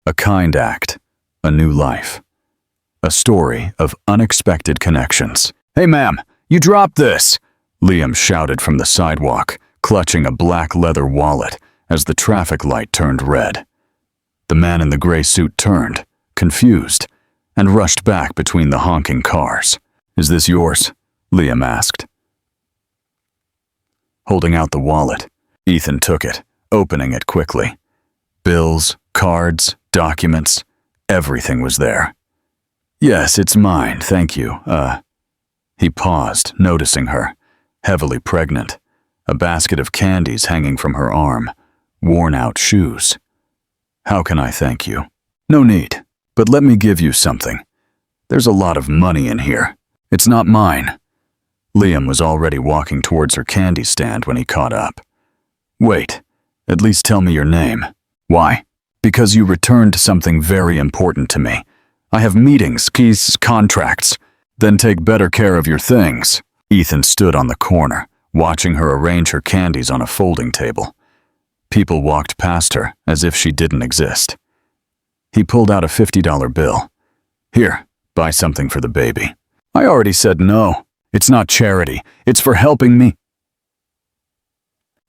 A kind act, a new life. A story of unexpected connections. "Hey ma'am, you dropped this!" Liam shouted from the sidewalk, clutching a black leather wallet as the traffic light turned red. The man in the gray suit turned, confused, and rushed back between the honking cars. "Is this yours?" Liam asked. Holding out the wallet, Ethan took it, opening it quickly. Bills, cards, documents, everything was there. "Yes, it's mine, thank you. He paused, noticing her, heavily pregnant, a basket of candies hanging from her arm, worn-out shoes. "How can I thank you?" "No need, but let me give you something. There's a lot of money in here. It's not mine." Liam was already walking towards her candy stand when he caught up. "Wait, at least tell me your name." "Why?" "Because you returned something very important to me. I have meetings, keys, contracts. Then take better care of your things." Ethan stood on the corner, watching her arrange her candies on a folding table. People walked past her as if she didn't exist. He pulled out a $50 bill. "Here, buy something for the baby." "I already said no. It's not charity. It's for helping me."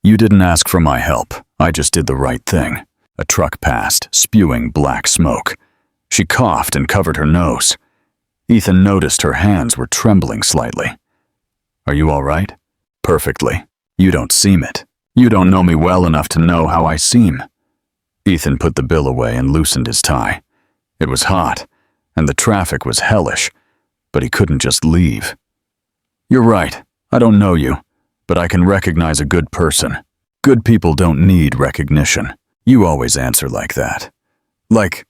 "You didn't ask for my help. I just did the right thing." A truck passed, spewing black smoke. She coughed and covered her nose. Ethan noticed her hands were trembling slightly. "Are you all right?" "Perfectly. You don't seem it. You don't know me well enough to know how I seem." Ethan put the bill away and loosened his tie. It was hot, and the traffic was hellish, but he couldn't just leave. "You're right. I don't know you, but I can recognize a good person. Good people don't need recognition. You always answer like that. Like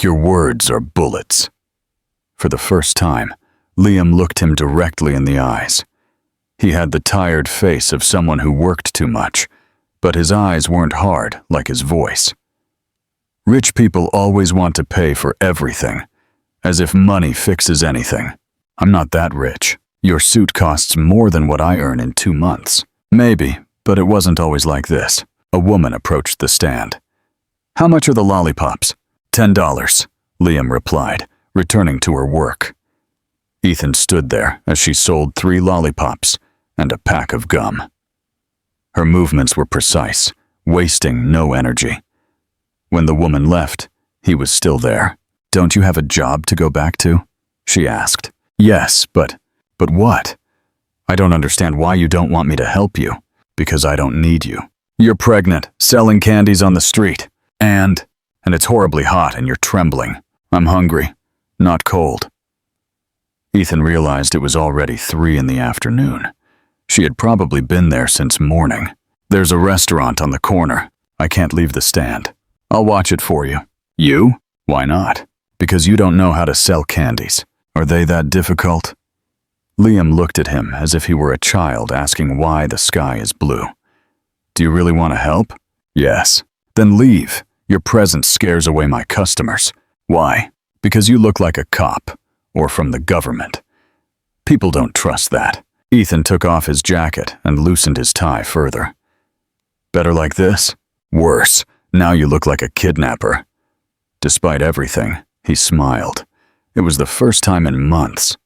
your words are bullets." For the first time, Liam looked him directly in the eyes. He had the tired face of someone who worked too much, but his eyes weren't hard like his voice. "Rich people always want to pay for everything, as if money fixes anything. I'm not that rich. Your suit costs more than what I earn in 2 months. Maybe, but it wasn't always like this." A woman approached the stand. "How much are the lollipops?" $10, Liam replied, returning to her work. Ethan stood there as she sold 3 lollipops and a pack of gum. Her movements were precise, wasting no energy. When the woman left, he was still there. "Don't you have a job to go back to?" she asked. "Yes, but what? I don't understand why you don't want me to help you." "Because I don't need you. You're pregnant, selling candies on the street, and it's horribly hot and you're trembling. I'm hungry, not cold." Ethan realized it was already 3 in the afternoon. She had probably been there since morning. "There's a restaurant on the corner. I can't leave the stand. I'll watch it for you." "You? Why not?" "Because you don't know how to sell candies. Are they that difficult?" Liam looked at him as if he were a child asking why the sky is blue. "Do you really want to help?" "Yes." "Then leave. Your presence scares away my customers." "Why?" "Because you look like a cop, or from the government. People don't trust that." Ethan took off his jacket and loosened his tie further. "Better like this?" "Worse. Now you look like a kidnapper." Despite everything, he smiled. It was the first time in months.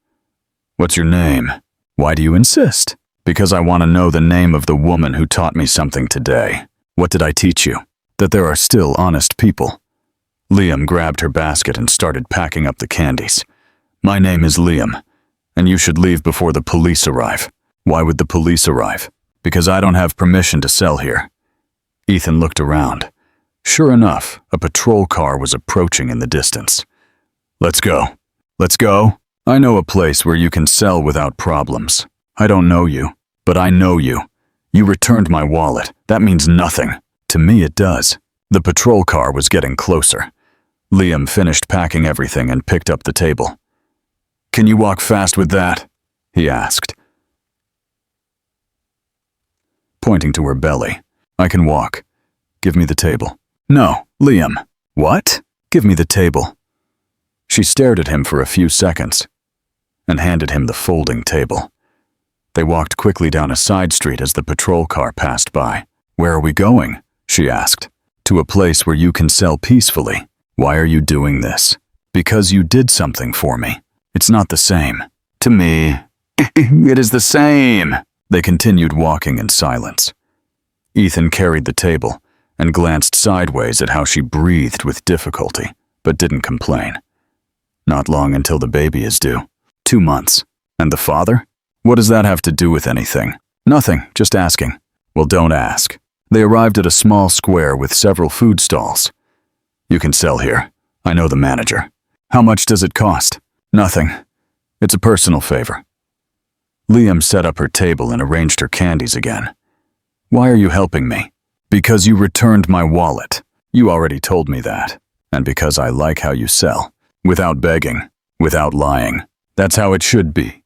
"What's your name?" "Why do you insist?" "Because I want to know the name of the woman who taught me something today." "What did I teach you?" "That there are still honest people." Liam grabbed her basket and started packing up the candies. "My name is Liam, and you should leave before the police arrive." "Why would the police arrive?" "Because I don't have permission to sell here." Ethan looked around. Sure enough, a patrol car was approaching in the distance. "Let's go." "Let's go?" "I know a place where you can sell without problems. I don't know you, but I know you. You returned my wallet. That means nothing. To me it does." The patrol car was getting closer. Liam finished packing everything and picked up the table. "Can you walk fast with that?" he asked, pointing to her belly. "I can walk. Give me the table." "No, Liam." "What?" "Give me the table." She stared at him for a few seconds and handed him the folding table. They walked quickly down a side street as the patrol car passed by. "Where are we going?" she asked. "To a place where you can sell peacefully." Why are you doing this? Because you did something for me. It's not the same. To me, it is the same. They continued walking in silence. Ethan carried the table and glanced sideways at how she breathed with difficulty, but didn't complain. Not long until the baby is due. 2 months. And the father? What does that have to do with anything? Nothing, just asking. Well, don't ask. They arrived at a small square with several food stalls. You can sell here. I know the manager. How much does it cost? Nothing. It's a personal favor. Liam set up her table and arranged her candies again. Why are you helping me? Because you returned my wallet. You already told me that. And because I like how you sell. Without begging. Without lying. That's how it should be.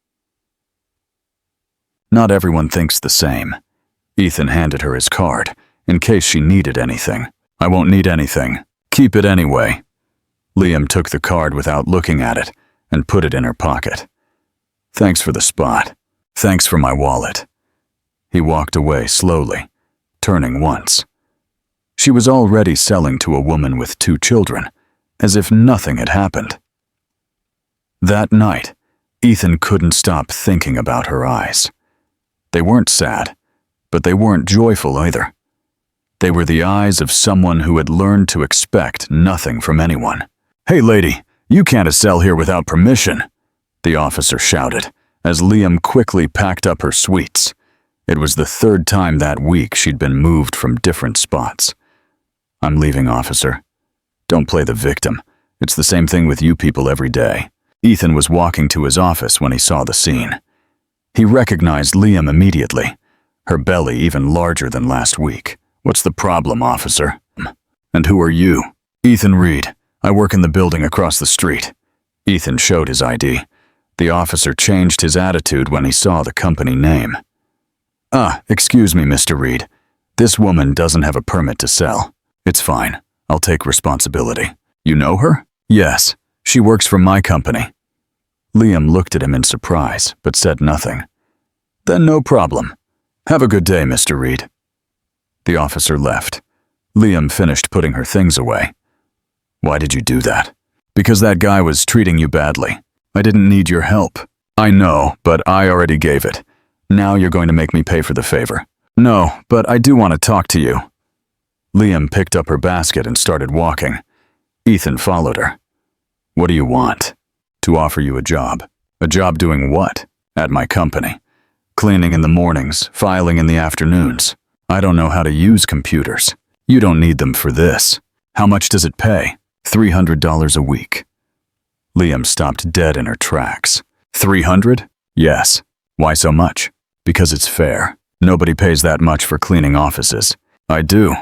Not everyone thinks the same. Ethan handed her his card, in case she needed anything. I won't need anything. Keep it anyway. Liam took the card without looking at it and put it in her pocket. Thanks for the spot. Thanks for my wallet. He walked away slowly, turning once. She was already selling to a woman with 2 children, as if nothing had happened. That night, Ethan couldn't stop thinking about her eyes. They weren't sad, but they weren't joyful either. They were the eyes of someone who had learned to expect nothing from anyone. Hey lady, you can't sell here without permission, the officer shouted, as Liam quickly packed up her sweets. It was the 3rd time that week she'd been moved from different spots. I'm leaving, officer. Don't play the victim. It's the same thing with you people every day. Ethan was walking to his office when he saw the scene. He recognized Liam immediately, her belly even larger than last week. What's the problem, officer? And who are you? Ethan Reed. I work in the building across the street. Ethan showed his ID. The officer changed his attitude when he saw the company name. Excuse me, Mr. Reed. This woman doesn't have a permit to sell. It's fine. I'll take responsibility. You know her? Yes. She works for my company. Liam looked at him in surprise, but said nothing. Then no problem. Have a good day, Mr. Reed. The officer left. Liam finished putting her things away. Why did you do that? Because that guy was treating you badly. I didn't need your help. I know, but I already gave it. Now you're going to make me pay for the favor. No, but I do want to talk to you. Liam picked up her basket and started walking. Ethan followed her. What do you want? To offer you a job. A job doing what? At my company. Cleaning in the mornings, filing in the afternoons. I don't know how to use computers. You don't need them for this. How much does it pay? $300 a week. Liam stopped dead in her tracks. 300? Yes. Why so much? Because it's fair. Nobody pays that much for cleaning offices. I do.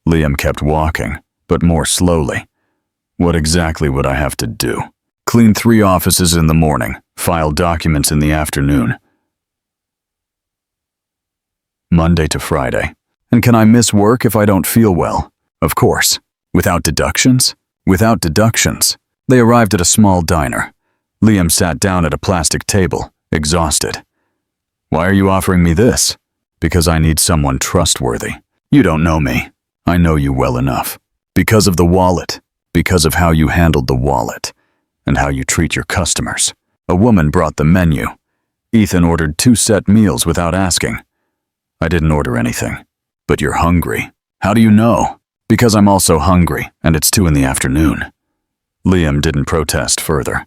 Liam kept walking, but more slowly. What exactly would I have to do? Clean 3 offices in the morning, file documents in the afternoon. Monday to Friday. And can I miss work if I don't feel well? Of course. Without deductions? Without deductions. They arrived at a small diner. Liam sat down at a plastic table, exhausted. Why are you offering me this? Because I need someone trustworthy. You don't know me. I know you well enough. Because of the wallet. Because of how you handled the wallet. And how you treat your customers. A woman brought the menu. Ethan ordered 2 set meals without asking. I didn't order anything. But you're hungry. How do you know? Because I'm also hungry, and it's 2 in the afternoon. Liam didn't protest further.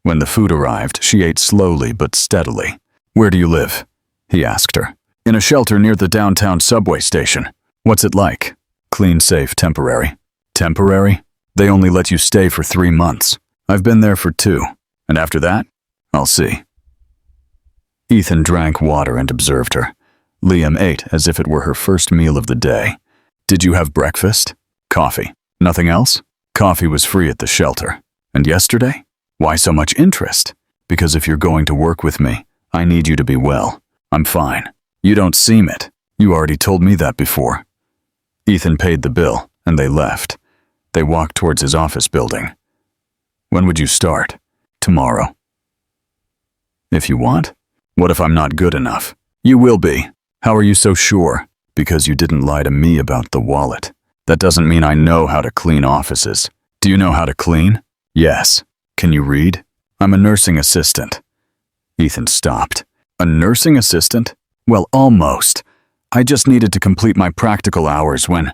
When the food arrived, she ate slowly but steadily. Where do you live? He asked her. In a shelter near the downtown subway station. What's it like? Clean, safe, temporary. Temporary? They only let you stay for 3 months. I've been there for 2. And after that, I'll see. Ethan drank water and observed her. Liam ate as if it were her first meal of the day. Did you have breakfast? Coffee. Nothing else? Coffee was free at the shelter. And yesterday? Why so much interest? Because if you're going to work with me, I need you to be well. I'm fine. You don't seem it. You already told me that before. Ethan paid the bill, and they left. They walked towards his office building. When would you start? Tomorrow. If you want? What if I'm not good enough? You will be. How are you so sure? Because you didn't lie to me about the wallet. That doesn't mean I know how to clean offices. Do you know how to clean? Yes. Can you read? I'm a nursing assistant. Ethan stopped. A nursing assistant? Well, almost. I just needed to complete my practical hours when…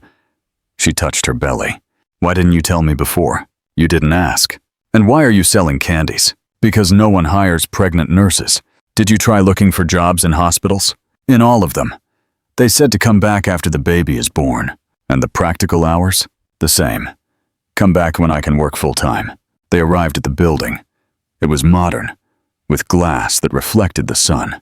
She touched her belly. Why didn't you tell me before? You didn't ask. And why are you selling candies? Because no one hires pregnant nurses. Did you try looking for jobs in hospitals? In all of them. They said to come back after the baby is born. And the practical hours? The same. Come back when I can work full-time. They arrived at the building. It was modern, with glass that reflected the sun.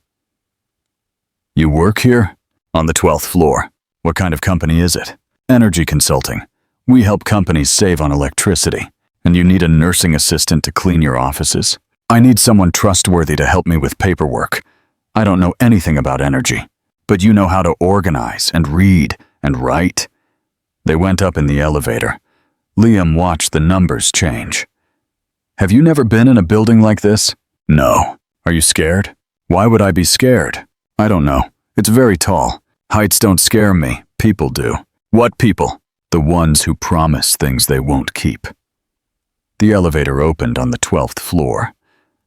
You work here? On the 12th floor. What kind of company is it? Energy consulting. We help companies save on electricity. And you need a nursing assistant to clean your offices? I need someone trustworthy to help me with paperwork. I don't know anything about energy, but you know how to organize and read and write. They went up in the elevator. Liam watched the numbers change. Have you never been in a building like this? No. Are you scared? Why would I be scared? I don't know. It's very tall. Heights don't scare me. People do. What people? The ones who promise things they won't keep. The elevator opened on the 12th floor.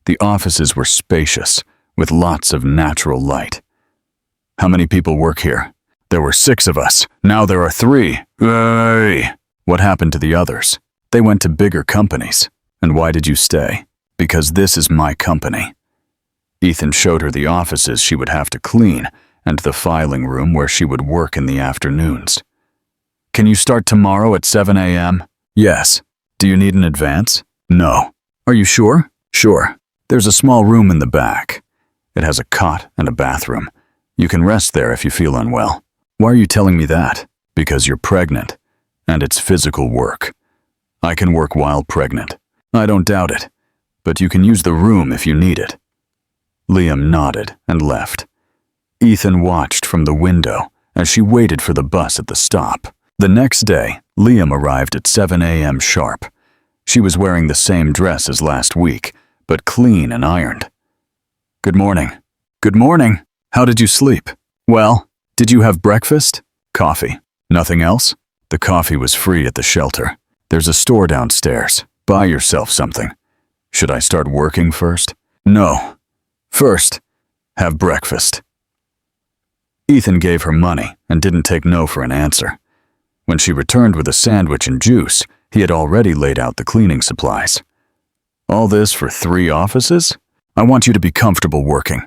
The offices were spacious, with lots of natural light. How many people work here? There were 6 of us. Now there are 3. Hey! What happened to the others? They went to bigger companies. And why did you stay? Because this is my company. Ethan showed her the offices she would have to clean and the filing room where she would work in the afternoons. Can you start tomorrow at 7 a.m.? Yes. Do you need an advance? No. Are you sure? Sure. There's a small room in the back. It has a cot and a bathroom. You can rest there if you feel unwell. Why are you telling me that? Because you're pregnant, and it's physical work. I can work while pregnant. I don't doubt it, but you can use the room if you need it. Liam nodded and left. Ethan watched from the window as she waited for the bus at the stop. The next day, Liam arrived at 7 a.m. sharp. She was wearing the same dress as last week, but clean and ironed. Good morning. Good morning. How did you sleep? Well, did you have breakfast? Coffee. Nothing else? The coffee was free at the shelter. There's a store downstairs. Buy yourself something. Should I start working first? No. First, have breakfast. Ethan gave her money and didn't take no for an answer. When she returned with a sandwich and juice, he had already laid out the cleaning supplies. All this for 3 offices? I want you to be comfortable working.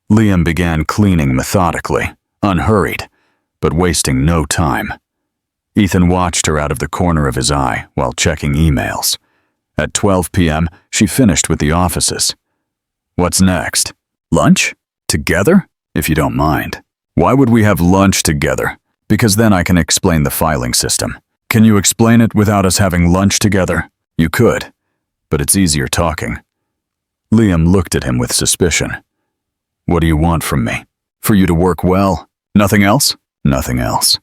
Liam began cleaning methodically, unhurried, but wasting no time. Ethan watched her out of the corner of his eye while checking emails. At 12 p.m., she finished with the offices. What's next? Lunch? Together? If you don't mind. Why would we have lunch together? Because then I can explain the filing system. Can you explain it without us having lunch together? You could, but it's easier talking. Liam looked at him with suspicion. What do you want from me? For you to work well? Nothing else? Nothing else.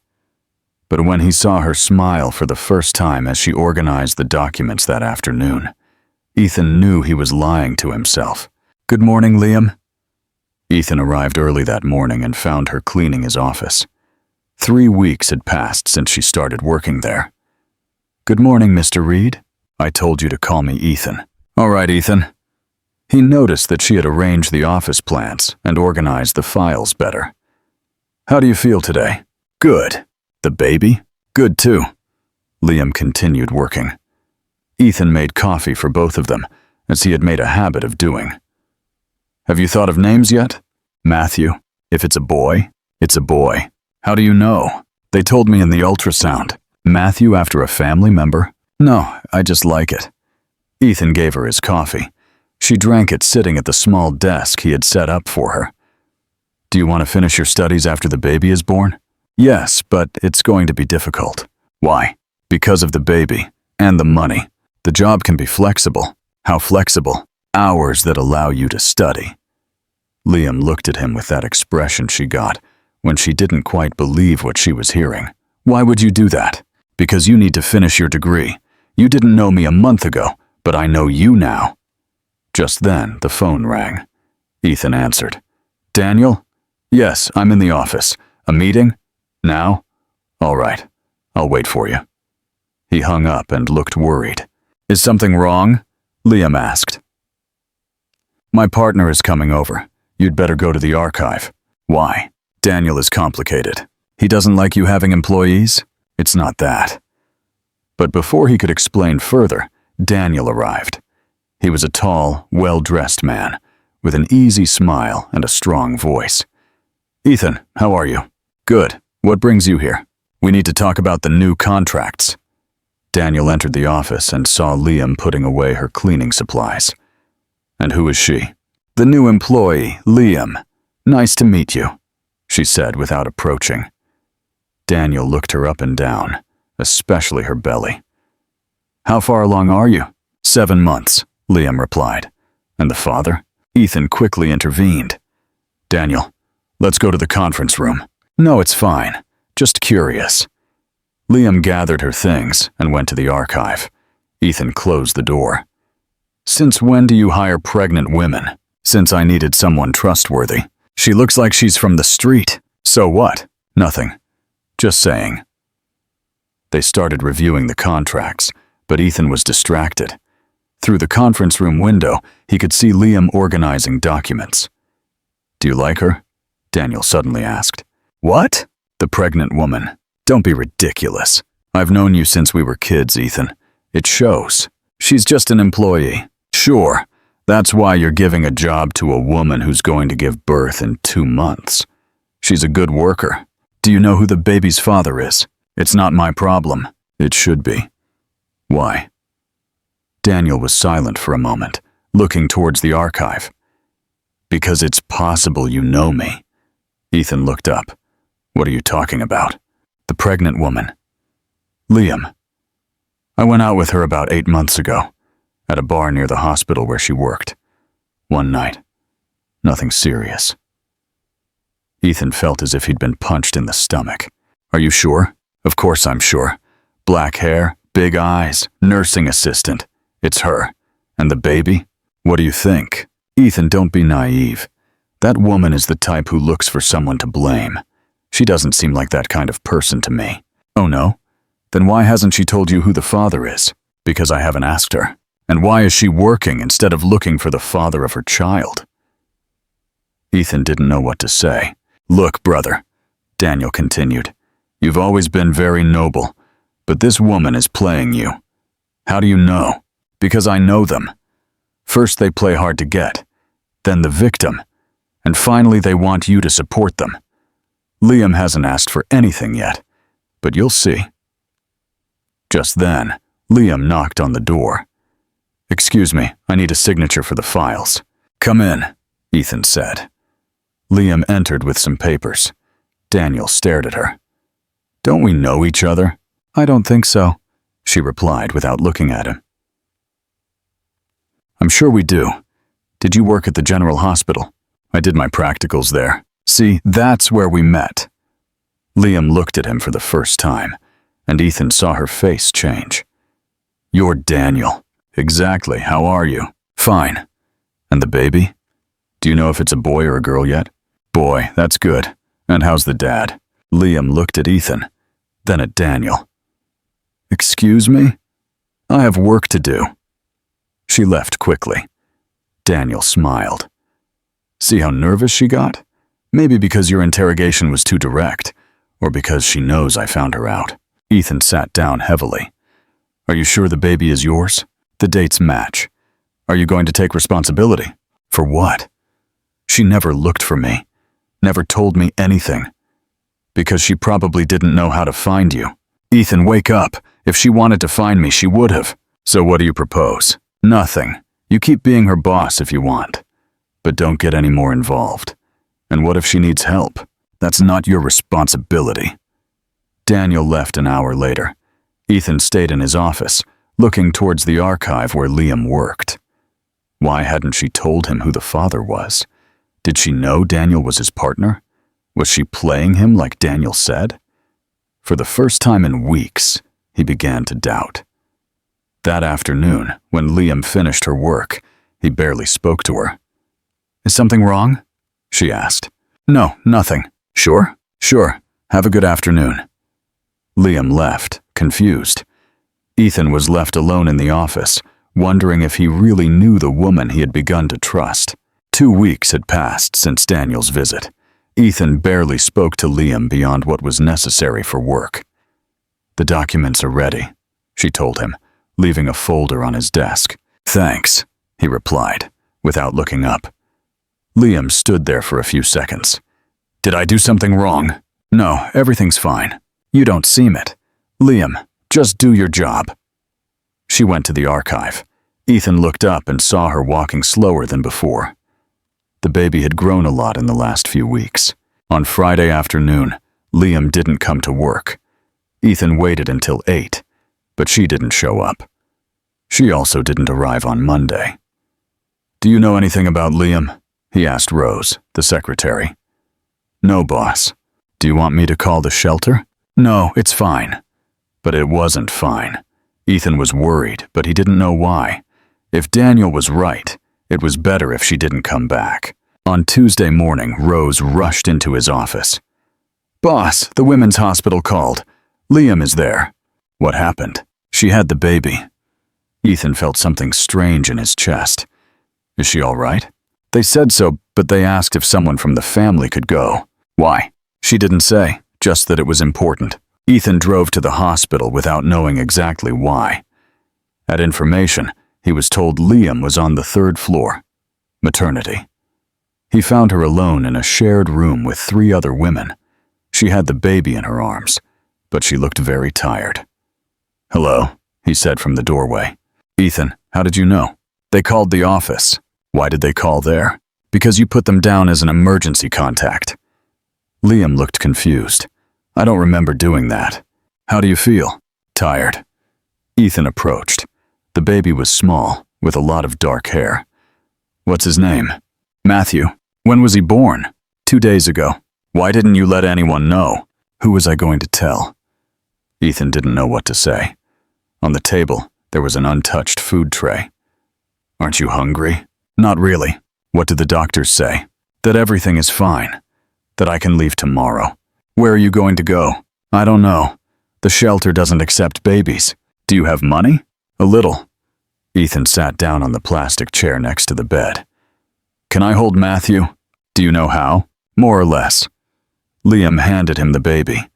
But when he saw her smile for the first time as she organized the documents that afternoon, Ethan knew he was lying to himself. Good morning, Liam. Ethan arrived early that morning and found her cleaning his office. 3 weeks had passed since she started working there. Good morning, Mr. Reed. I told you to call me Ethan. All right, Ethan. He noticed that she had arranged the office plans and organized the files better. How do you feel today? Good. The baby? Good too. Liam continued working. Ethan made coffee for both of them, as he had made a habit of doing. Have you thought of names yet? Matthew. If it's a boy, it's a boy. How do you know? They told me in the ultrasound. Matthew after a family member? No, I just like it. Ethan gave her his coffee. She drank it sitting at the small desk he had set up for her. Do you want to finish your studies after the baby is born? Yes, but it's going to be difficult. Why? Because of the baby and the money. The job can be flexible. How flexible? Hours that allow you to study. Liam looked at him with that expression she got when she didn't quite believe what she was hearing. Why would you do that? Because you need to finish your degree. You didn't know me a month ago, but I know you now. Just then, the phone rang. Ethan answered. Daniel? Yes, I'm in the office. A meeting? Now? All right. I'll wait for you. He hung up and looked worried. Is something wrong? Liam asked. My partner is coming over. You'd better go to the archive. Why? Daniel is complicated. He doesn't like you having employees? It's not that. But before he could explain further, Daniel arrived. He was a tall, well-dressed man, with an easy smile and a strong voice. Ethan, how are you? Good. What brings you here? We need to talk about the new contracts. Daniel entered the office and saw Liam putting away her cleaning supplies. And who is she? The new employee, Liam. Nice to meet you, she said without approaching. Daniel looked her up and down, especially her belly. How far along are you? 7 months, Liam replied. And the father? Ethan quickly intervened. Daniel, let's go to the conference room. No, it's fine. Just curious. Liam gathered her things and went to the archive. Ethan closed the door. Since when do you hire pregnant women? Since I needed someone trustworthy. She looks like she's from the street. So what? Nothing. Just saying. They started reviewing the contracts, but Ethan was distracted. Through the conference room window, he could see Liam organizing documents. Do you like her? Daniel suddenly asked. What? The pregnant woman. Don't be ridiculous. I've known you since we were kids, Ethan. It shows. She's just an employee. Sure, that's why you're giving a job to a woman who's going to give birth in 2 months. She's a good worker. Do you know who the baby's father is? It's not my problem. It should be. Why? Daniel was silent for a moment, looking towards the archive. Because it's possible you know me. Ethan looked up. What are you talking about? The pregnant woman. Liam. I went out with her about 8 months ago, at a bar near the hospital where she worked. One night. Nothing serious. Ethan felt as if he'd been punched in the stomach. Are you sure? Of course I'm sure. Black hair, big eyes, nursing assistant. It's her. And the baby? What do you think? Ethan, don't be naive. That woman is the type who looks for someone to blame. She doesn't seem like that kind of person to me. Oh no? Then why hasn't she told you who the father is? Because I haven't asked her. And why is she working instead of looking for the father of her child? Ethan didn't know what to say. Look, brother, Daniel continued. You've always been very noble, but this woman is playing you. How do you know? Because I know them. First they play hard to get, then the victim, and finally they want you to support them. Liam hasn't asked for anything yet, but you'll see. Just then, Liam knocked on the door. Excuse me, I need a signature for the files. Come in, Ethan said. Liam entered with some papers. Daniel stared at her. Don't we know each other? I don't think so, she replied without looking at him. I'm sure we do. Did you work at the General Hospital? I did my practicals there. See, that's where we met. Liam looked at him for the first time, and Ethan saw her face change. You're Daniel. Exactly, how are you? Fine. And the baby? Do you know if it's a boy or a girl yet? Boy, that's good. And how's the dad? Liam looked at Ethan, then at Daniel. Excuse me? I have work to do. She left quickly. Daniel smiled. See how nervous she got? Maybe because your interrogation was too direct, or because she knows I found her out. Ethan sat down heavily. Are you sure the baby is yours? The dates match. Are you going to take responsibility? For what? She never looked for me, never told me anything. Because she probably didn't know how to find you. Ethan, wake up. If she wanted to find me, she would have. So what do you propose? Nothing. You keep being her boss if you want. But don't get any more involved. And what if she needs help? That's not your responsibility. Daniel left an hour later. Ethan stayed in his office, looking towards the archive where Liam worked. Why hadn't she told him who the father was? Did she know Daniel was his partner? Was she playing him like Daniel said? For the first time in weeks, he began to doubt. That afternoon, when Liam finished her work, he barely spoke to her. Is something wrong? She asked. No, nothing. Sure? Sure. Have a good afternoon. Liam left, confused. Ethan was left alone in the office, wondering if he really knew the woman he had begun to trust. 2 weeks had passed since Daniel's visit. Ethan barely spoke to Liam beyond what was necessary for work. "The documents are ready," she told him, leaving a folder on his desk. "Thanks," he replied, without looking up. Liam stood there for a few seconds. "Did I do something wrong?" "No, everything's fine. You don't seem it. Liam, just do your job." She went to the archive. Ethan looked up and saw her walking slower than before. The baby had grown a lot in the last few weeks. On Friday afternoon, Liam didn't come to work. Ethan waited until 8, but she didn't show up. She also didn't arrive on Monday. "Do you know anything about Liam?" he asked Rose, the secretary. "No, boss. Do you want me to call the shelter?" "No, it's fine." But it wasn't fine. Ethan was worried, but he didn't know why. If Daniel was right, it was better if she didn't come back. On Tuesday morning, Rose rushed into his office. "Boss, the women's hospital called. Liam is there." "What happened?" "She had the baby." Ethan felt something strange in his chest. "Is she all right?" "They said so, but they asked if someone from the family could go." "Why?" "She didn't say, just that it was important." Ethan drove to the hospital without knowing exactly why. At information, he was told Liam was on the 3rd floor, maternity. He found her alone in a shared room with 3 other women. She had the baby in her arms, but she looked very tired. "Hello," he said from the doorway. "Ethan, how did you know?" "They called the office." "Why did they call there?" "Because you put them down as an emergency contact." Liam looked confused. "I don't remember doing that." "How do you feel?" "Tired." Ethan approached. The baby was small, with a lot of dark hair. "What's his name?" "Matthew." "When was he born?" 2 days ago." "Why didn't you let anyone know?" "Who was I going to tell?" Ethan didn't know what to say. On the table, there was an untouched food tray. "Aren't you hungry?" "Not really." "What did the doctors say?" "That everything is fine. That I can leave tomorrow." "Where are you going to go?" "I don't know. The shelter doesn't accept babies." "Do you have money?" "A little." Ethan sat down on the plastic chair next to the bed. "Can I hold Matthew?" "Do you know how?" "More or less." Liam handed him the baby.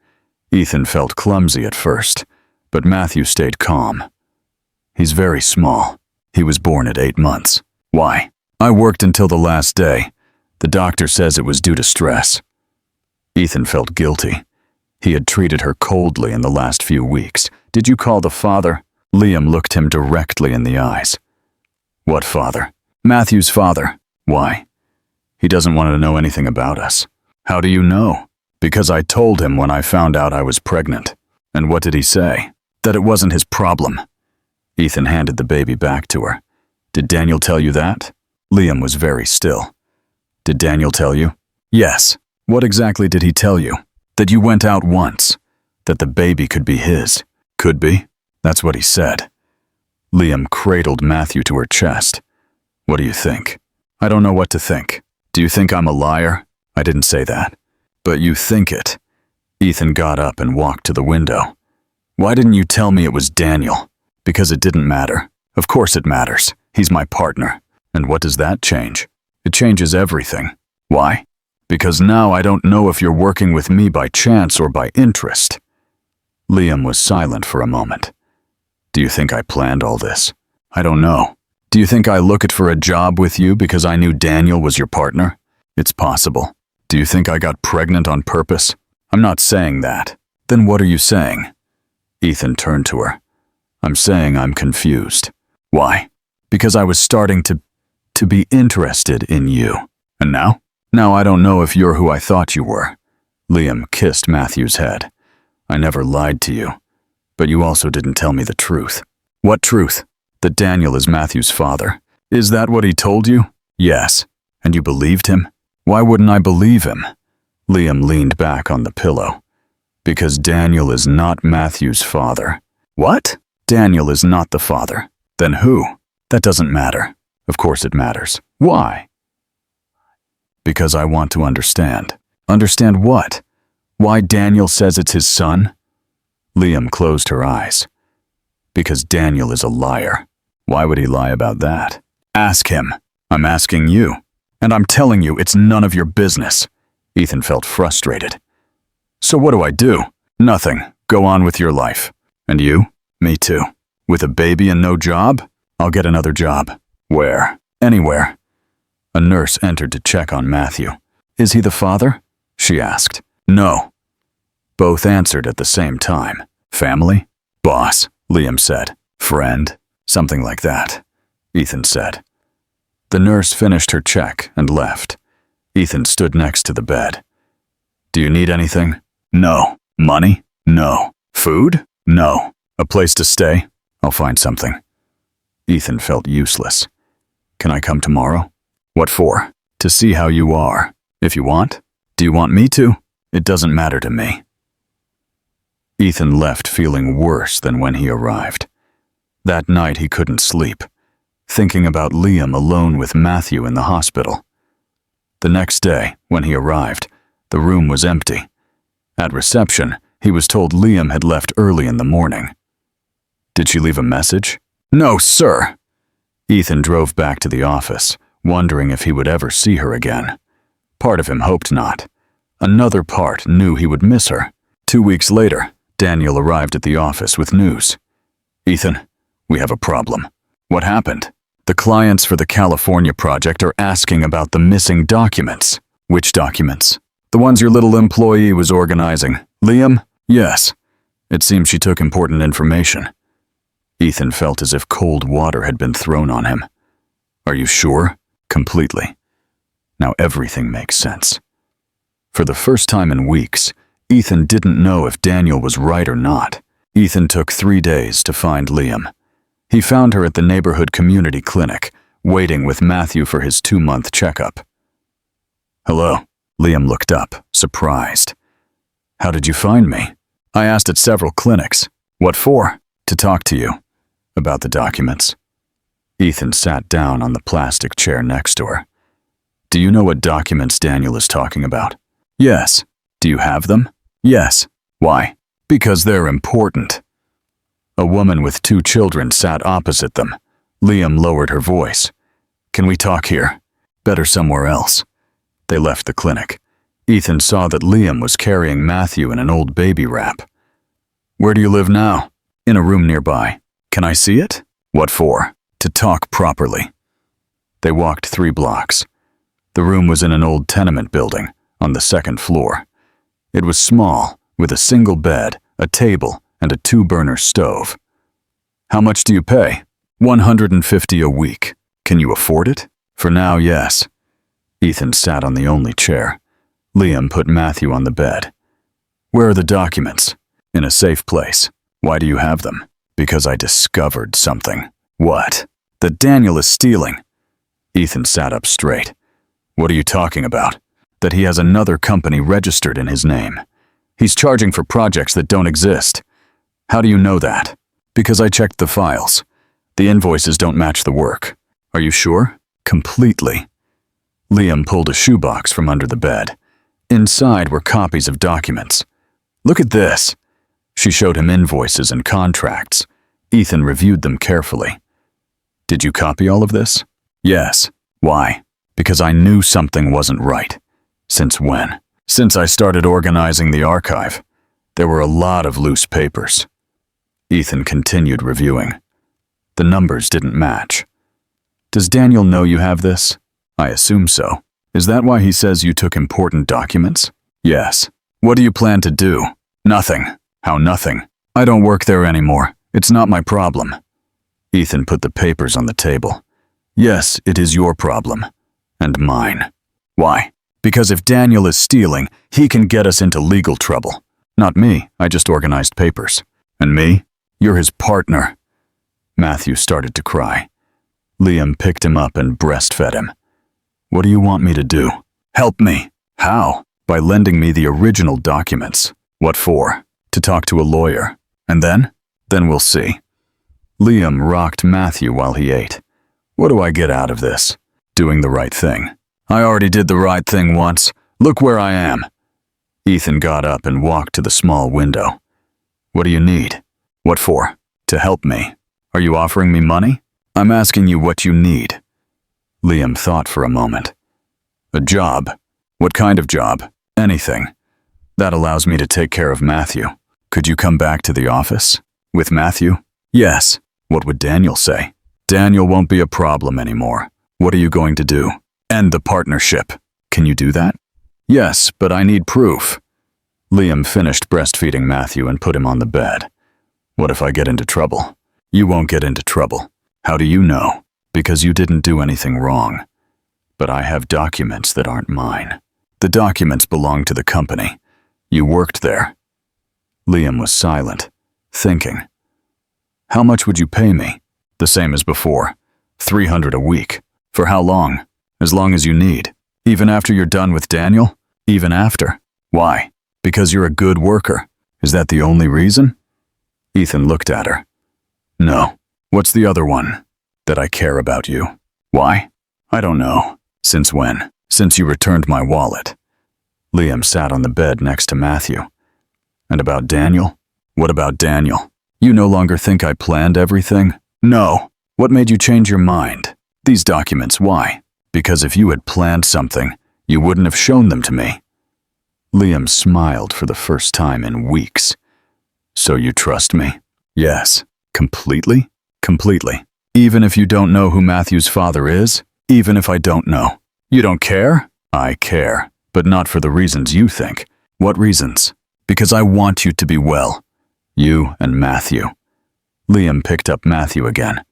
Ethan felt clumsy at first, but Matthew stayed calm. "He's very small. He was born at 8 months." "Why?" "I worked until the last day. The doctor says it was due to stress." Ethan felt guilty. He had treated her coldly in the last few weeks. "Did you call the father?" Liam looked him directly in the eyes. "What father?" "Matthew's father." "Why?" "He doesn't want to know anything about us." "How do you know?" "Because I told him when I found out I was pregnant." "And what did he say?" "That it wasn't his problem." Ethan handed the baby back to her. "Did Daniel tell you that?" Liam was very still. "Did Daniel tell you?" "Yes." "What exactly did he tell you?" "That you went out once. That the baby could be his." "Could be?" "That's what he said." Liam cradled Matthew to her chest. "What do you think?" "I don't know what to think." "Do you think I'm a liar?" "I didn't say that." "But you think it." Ethan got up and walked to the window. "Why didn't you tell me it was Daniel?" "Because it didn't matter." "Of course it matters. He's my partner." "And what does that change?" "It changes everything." "Why?" "Because now I don't know if you're working with me by chance or by interest." Liam was silent for a moment. "Do you think I planned all this?" "I don't know." "Do you think I looked for a job with you because I knew Daniel was your partner?" "It's possible." "Do you think I got pregnant on purpose?" "I'm not saying that." "Then what are you saying?" Ethan turned to her. "I'm saying I'm confused." "Why?" "Because I was starting to be interested in you." "And now?" "Now I don't know if you're who I thought you were." Liam kissed Matthew's head. "I never lied to you. But you also didn't tell me the truth." "What truth?" "That Daniel is Matthew's father." "Is that what he told you?" "Yes." "And you believed him?" "Why wouldn't I believe him?" Liam leaned back on the pillow. "Because Daniel is not Matthew's father." "What?" "Daniel is not the father." "Then who?" "That doesn't matter." "Of course it matters." "Why?" "Because I want to understand." "Understand what?" "Why Daniel says it's his son?" Liam closed her eyes. Because Daniel is a liar. Why would he lie about that? Ask him. I'm asking you. And I'm telling you it's none of your business. Ethan felt frustrated. So what do I do? Nothing. Go on with your life. And you? Me too. With a baby and no job? I'll get another job. Where? Anywhere. A nurse entered to check on Matthew. Is he the father? She asked. No. Both answered at the same time. Family? Boss, Liam said. Friend? Something like that, Ethan said. The nurse finished her check and left. Ethan stood next to the bed. Do you need anything? No. Money? No. Food? No. A place to stay? I'll find something. Ethan felt useless. Can I come tomorrow? What for? To see how you are. If you want. Do you want me to? It doesn't matter to me. Ethan left feeling worse than when he arrived. That night he couldn't sleep, thinking about Liam alone with Matthew in the hospital. The next day, when he arrived, the room was empty. At reception, he was told Liam had left early in the morning. Did she leave a message? No, sir. Ethan drove back to the office, wondering if he would ever see her again. Part of him hoped not. Another part knew he would miss her. 2 weeks later, Daniel arrived at the office with news. Ethan, we have a problem. What happened? The clients for the California project are asking about the missing documents. Which documents? The ones your little employee was organizing. Liam? Yes. It seems she took important information. Ethan felt as if cold water had been thrown on him. Are you sure? Completely. Now everything makes sense. For the first time in weeks, Ethan didn't know if Daniel was right or not. Ethan took 3 days to find Liam. He found her at the neighborhood community clinic, waiting with Matthew for his 2-month checkup. Hello. Liam looked up, surprised. How did you find me? I asked at several clinics. What for? To talk to you. About the documents. Ethan sat down on the plastic chair next to her. Do you know what documents Daniel is talking about? Yes. Do you have them? Yes. Why? Because they're important. A woman with 2 children sat opposite them. Liam lowered her voice. Can we talk here? Better somewhere else. They left the clinic. Ethan saw that Liam was carrying Matthew in an old baby wrap. Where do you live now? In a room nearby. Can I see it? What for? To talk properly. They walked 3 blocks. The room was in an old tenement building, on the 2nd floor. It was small, with a single bed, a table, and a 2-burner stove. How much do you pay? $150 a week. Can you afford it? For now, yes. Ethan sat on the only chair. Liam put Matthew on the bed. Where are the documents? In a safe place. Why do you have them? Because I discovered something. What? That Daniel is stealing. Ethan sat up straight. What are you talking about? That he has another company registered in his name. He's charging for projects that don't exist. How do you know that? Because I checked the files. The invoices don't match the work. Are you sure? Completely. Liam pulled a shoebox from under the bed. Inside were copies of documents. Look at this. She showed him invoices and contracts. Ethan reviewed them carefully. Did you copy all of this? Yes. Why? Because I knew something wasn't right. Since when? Since I started organizing the archive. There were a lot of loose papers. Ethan continued reviewing. The numbers didn't match. Does Daniel know you have this? I assume so. Is that why he says you took important documents? Yes. What do you plan to do? Nothing. How nothing? I don't work there anymore. It's not my problem. Ethan put the papers on the table. Yes, it is your problem. And mine. Why? Because if Daniel is stealing, he can get us into legal trouble. Not me, I just organized papers. And me? You're his partner. Matthew started to cry. Liam picked him up and breastfed him. What do you want me to do? Help me. How? By lending me the original documents. What for? To talk to a lawyer. And then? Then we'll see. Liam rocked Matthew while he ate. What do I get out of this? Doing the right thing. I already did the right thing once. Look where I am. Ethan got up and walked to the small window. What do you need? What for? To help me. Are you offering me money? I'm asking you what you need. Liam thought for a moment. A job. What kind of job? Anything. That allows me to take care of Matthew. Could you come back to the office? With Matthew? Yes. What would Daniel say? Daniel won't be a problem anymore. What are you going to do? End the partnership. Can you do that? Yes, but I need proof. Liam finished breastfeeding Matthew and put him on the bed. What if I get into trouble? You won't get into trouble. How do you know? Because you didn't do anything wrong. But I have documents that aren't mine. The documents belong to the company. You worked there. Liam was silent, thinking. How much would you pay me? The same as before. $300 a week. For how long? As long as you need. Even after you're done with Daniel? Even after. Why? Because you're a good worker. Is that the only reason? Ethan looked at her. No. What's the other one? That I care about you. Why? I don't know. Since when? Since you returned my wallet. Liam sat on the bed next to Matthew. And about Daniel? What about Daniel? You no longer think I planned everything? No. What made you change your mind? These documents, why? Because if you had planned something, you wouldn't have shown them to me. Liam smiled for the first time in weeks. So you trust me? Yes. Completely? Completely. Even if you don't know who Matthew's father is? Even if I don't know. You don't care? I care. But not for the reasons you think. What reasons? Because I want you to be well. You and Matthew. Liam picked up Matthew again.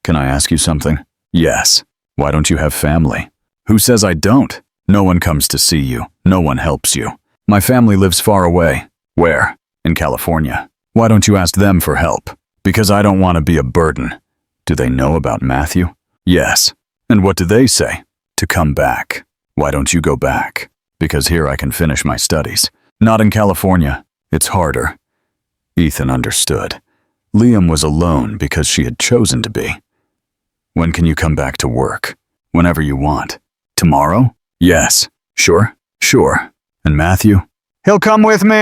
Can I ask you something? Yes. Why don't you have family? Who says I don't? No one comes to see you. No one helps you. My family lives far away. Where? In California. Why don't you ask them for help? Because I don't want to be a burden. Do they know about Matthew? Yes. And what do they say? To come back. Why don't you go back? Because here I can finish my studies. Not in California. It's harder. Ethan understood. Liam was alone because she had chosen to be. When can you come back to work? Whenever you want. Tomorrow? Yes. Sure? Sure. And Matthew? He'll come with me.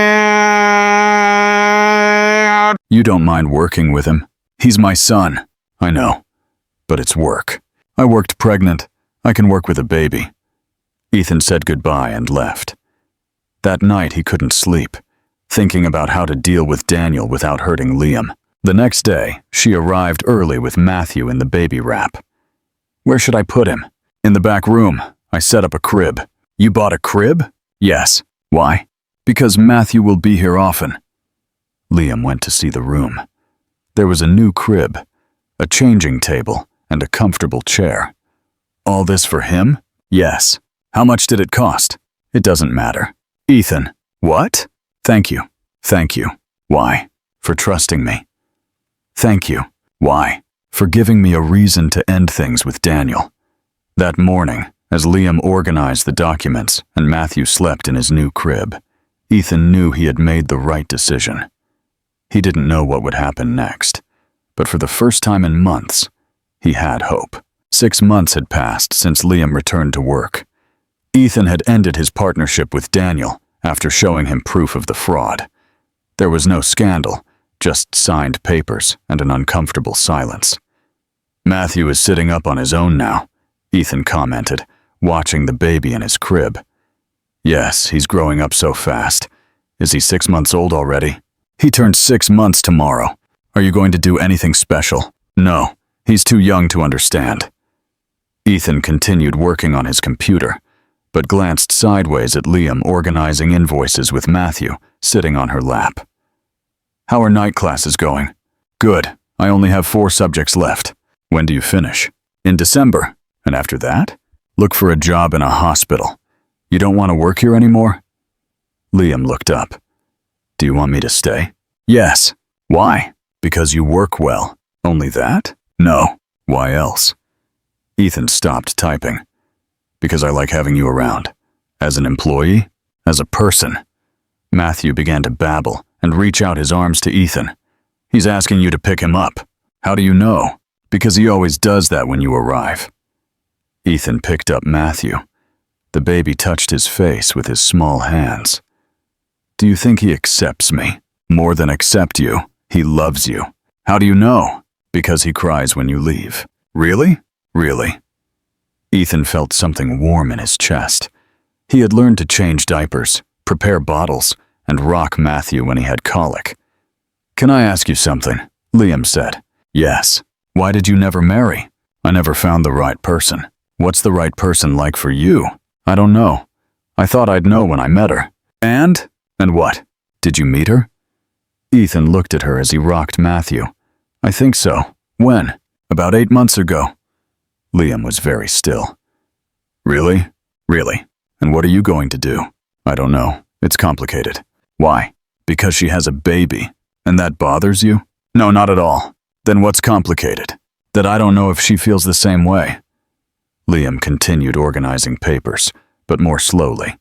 You don't mind working with him? He's my son. I know. But it's work. I worked pregnant. I can work with a baby. Ethan said goodbye and left. That night he couldn't sleep, thinking about how to deal with Daniel without hurting Liam. The next day, she arrived early with Matthew in the baby wrap. Where should I put him? In the back room. I set up a crib. You bought a crib? Yes. Why? Because Matthew will be here often. Liam went to see the room. There was a new crib, a changing table, and a comfortable chair. All this for him? Yes. How much did it cost? It doesn't matter. Ethan. What? Thank you. Thank you. Why? For trusting me. Thank you. Why? For giving me a reason to end things with Daniel. That morning, as Liam organized the documents and Matthew slept in his new crib, Ethan knew he had made the right decision. He didn't know what would happen next, but for the first time in months, he had hope. 6 months had passed since Liam returned to work. Ethan had ended his partnership with Daniel after showing him proof of the fraud. There was no scandal, just signed papers and an uncomfortable silence. Matthew is sitting up on his own now, Ethan commented, watching the baby in his crib. Yes, he's growing up so fast. Is he 6 months old already? He turns 6 months tomorrow. Are you going to do anything special? No, he's too young to understand. Ethan continued working on his computer, but glanced sideways at Liam organizing invoices with Matthew sitting on her lap. How are night classes going? Good. I only have 4 subjects left. When do you finish? In December. And after that? Look for a job in a hospital. You don't want to work here anymore? Liam looked up. Do you want me to stay? Yes. Why? Because you work well. Only that? No. Why else? Ethan stopped typing. Because I like having you around. As an employee? As a person. Matthew began to babble and reach out his arms to Ethan. He's asking you to pick him up. How do you know? Because he always does that when you arrive. Ethan picked up Matthew. The baby touched his face with his small hands. Do you think he accepts me? More than accept you, he loves you. How do you know? Because he cries when you leave. Really? Really? Ethan felt something warm in his chest. He had learned to change diapers, prepare bottles, and rock Matthew when he had colic. Can I ask you something? Liam said. Yes. Why did you never marry? I never found the right person. What's the right person like for you? I don't know. I thought I'd know when I met her. And? And what? Did you meet her? Ethan looked at her as he rocked Matthew. I think so. When? About 8 months ago. Liam was very still. Really? Really. And what are you going to do? I don't know. It's complicated. Why? Because she has a baby. And that bothers you? No, not at all. Then what's complicated? That I don't know if she feels the same way. Liam continued organizing papers, but more slowly.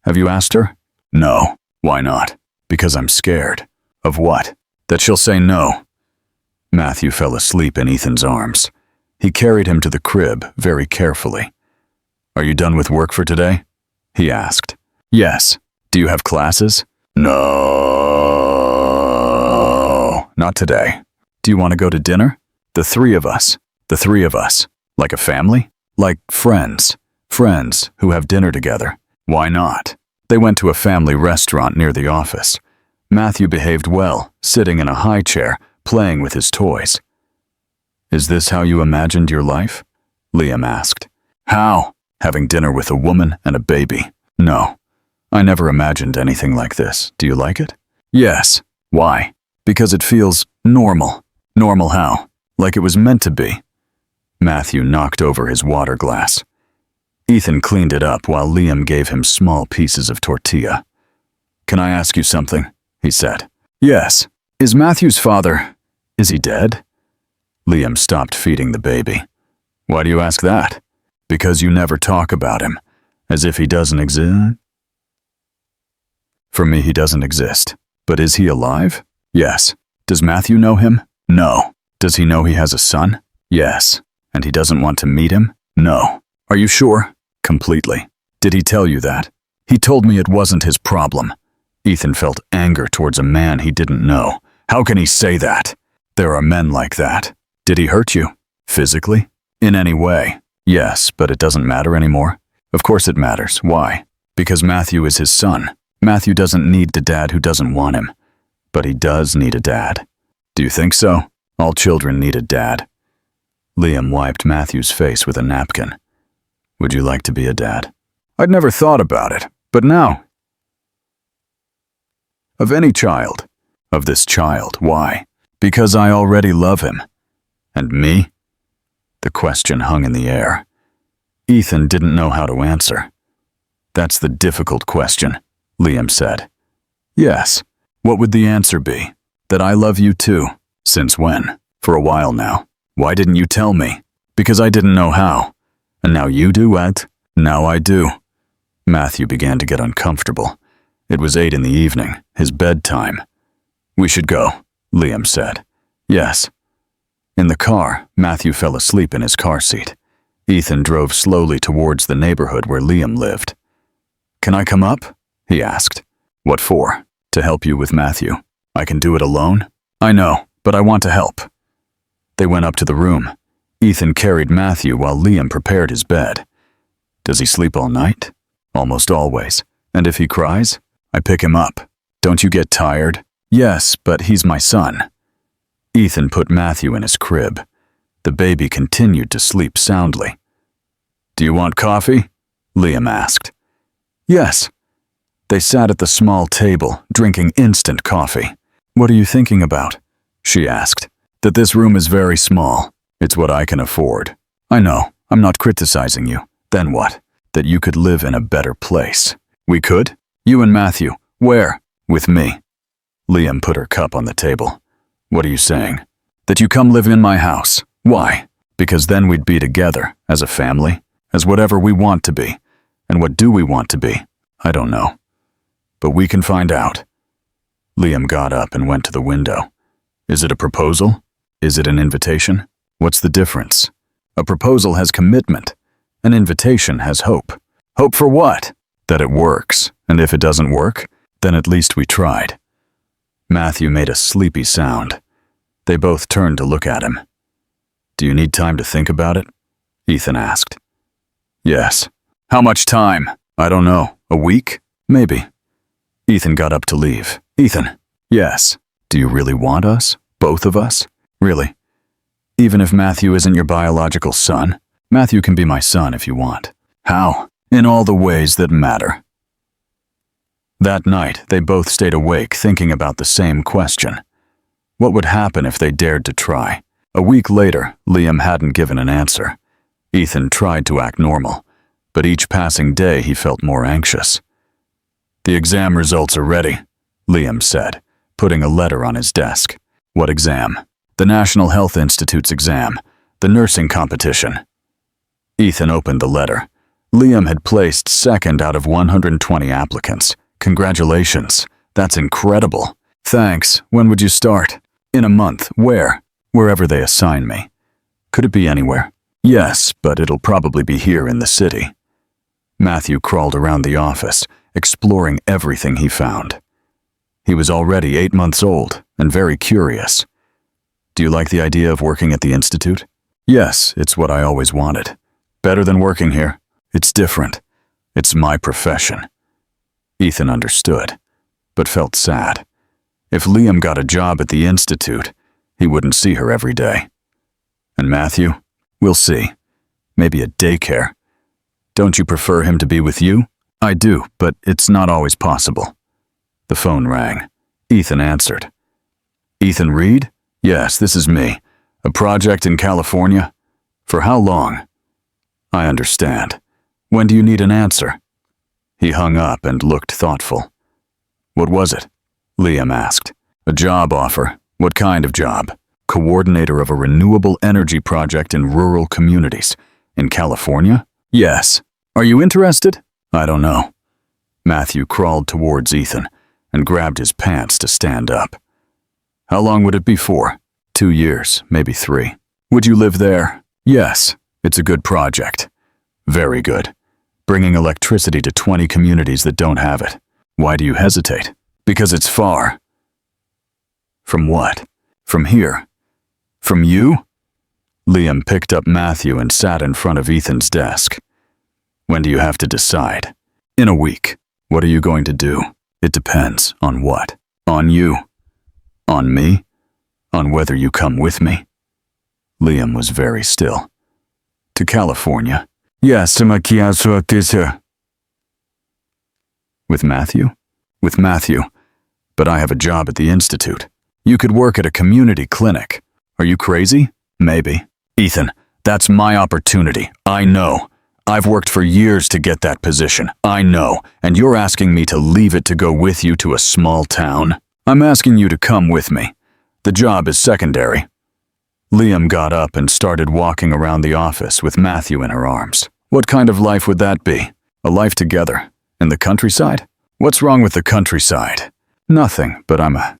Have you asked her? No. Why not? Because I'm scared. Of what? That she'll say no. Matthew fell asleep in Ethan's arms. He carried him to the crib very carefully. Are you done with work for today? He asked. Yes. Do you have classes? No. Not today. Do you want to go to dinner? The three of us. The three of us. Like a family? Like friends. Friends who have dinner together. Why not? They went to a family restaurant near the office. Matthew behaved well, sitting in a high chair, playing with his toys. Is this how you imagined your life? Liam asked. How? Having dinner with a woman and a baby. No. I never imagined anything like this. Do you like it? Yes. Why? Because it feels normal. Normal how? Like it was meant to be. Matthew knocked over his water glass. Ethan cleaned it up while Liam gave him small pieces of tortilla. Can I ask you something? He said. Yes. Is Matthew's father... is he dead? Liam stopped feeding the baby. Why do you ask that? Because you never talk about him, as if he doesn't exist. For me, he doesn't exist. But is he alive? Yes. Does Matthew know him? No. Does he know he has a son? Yes. And he doesn't want to meet him? No. Are you sure? Completely. Did he tell you that? He told me it wasn't his problem. Ethan felt anger towards a man he didn't know. How can he say that? There are men like that. Did he hurt you? Physically? In any way? Yes, but it doesn't matter anymore. Of course it matters. Why? Because Matthew is his son. Matthew doesn't need the dad who doesn't want him. But he does need a dad. Do you think so? All children need a dad. Liam wiped Matthew's face with a napkin. Would you like to be a dad? I'd never thought about it, but now. Of any child. Of this child. Why? Because I already love him. And me? The question hung in the air. Ethan didn't know how to answer. That's the difficult question, Liam said. Yes. What would the answer be? That I love you too. Since when? For a while now. Why didn't you tell me? Because I didn't know how. And now you do, Ed? Now I do. Matthew began to get uncomfortable. It was 8 p.m, his bedtime. We should go, Liam said. Yes. In the car, Matthew fell asleep in his car seat. Ethan drove slowly towards the neighborhood where Liam lived. Can I come up? He asked. What for? To help you with Matthew. I can do it alone? I know, but I want to help. They went up to the room. Ethan carried Matthew while Liam prepared his bed. Does he sleep all night? Almost always. And if he cries, I pick him up. Don't you get tired? Yes, but he's my son. Ethan put Matthew in his crib. The baby continued to sleep soundly. Do you want coffee? Liam asked. Yes. They sat at the small table, drinking instant coffee. What are you thinking about? She asked. That this room is very small. It's what I can afford. I know, I'm not criticizing you. Then what? That you could live in a better place. We could? You and Matthew. Where? With me. Liam put her cup on the table. What are you saying? That you come live in my house. Why? Because then we'd be together, as a family, as whatever we want to be. And what do we want to be? I don't know. But we can find out. Liam got up and went to the window. Is it a proposal? Is it an invitation? What's the difference? A proposal has commitment. An invitation has hope. Hope for what? That it works. And if it doesn't work, then at least we tried. Matthew made a sleepy sound. They both turned to look at him. Do you need time to think about it? Ethan asked. Yes. How much time? I don't know. A week? Maybe. Ethan got up to leave. Ethan. Yes. Do you really want us? Both of us? Really? Even if Matthew isn't your biological son? Matthew can be my son if you want. How? In all the ways that matter. That night, they both stayed awake thinking about the same question. What would happen if they dared to try? A week later, Liam hadn't given an answer. Ethan tried to act normal, but each passing day he felt more anxious. The exam results are ready, Liam said, putting a letter on his desk. What exam? The National Health Institute's exam, the nursing competition. Ethan opened the letter. Liam had placed second out of 120 applicants. Congratulations. That's incredible. Thanks. When would you start? In a month. Where? Wherever they assign me. Could it be anywhere? Yes, but it'll probably be here in the city. Matthew crawled around the office, exploring everything he found. He was already 8 months old and very curious. Do you like the idea of working at the Institute? Yes, it's what I always wanted. Better than working here. It's different. It's my profession. Ethan understood, but felt sad. If Liam got a job at the Institute, he wouldn't see her every day. And Matthew? We'll see. Maybe a daycare. Don't you prefer him to be with you? I do, but it's not always possible. The phone rang. Ethan answered. Ethan Reed? Yes, this is me. A project in California? For how long? I understand. When do you need an answer? He hung up and looked thoughtful. What was it? Liam asked. A job offer. What kind of job? Coordinator of a renewable energy project in rural communities. In California? Yes. Are you interested? I don't know. Matthew crawled towards Ethan and grabbed his pants to stand up. How long would it be for? 2 years, maybe 3. Would you live there? Yes. It's a good project. Very good. Bringing electricity to 20 communities that don't have it. Why do you hesitate? Because it's far. From what? From here. From you? Liam picked up Matthew and sat in front of Ethan's desk. When do you have to decide? In a week. What are you going to do? It depends. On what? On you. On me? On whether you come with me? Liam was very still. To California? Yes, with Matthew? With Matthew. But I have a job at the Institute. You could work at a community clinic. Are you crazy? Maybe. Ethan, that's my opportunity. I know. I've worked for years to get that position. I know. And you're asking me to leave it to go with you to a small town? I'm asking you to come with me. The job is secondary. Liam got up and started walking around the office with Matthew in her arms. What kind of life would that be? A life together? In the countryside? What's wrong with the countryside? Nothing, but I'm a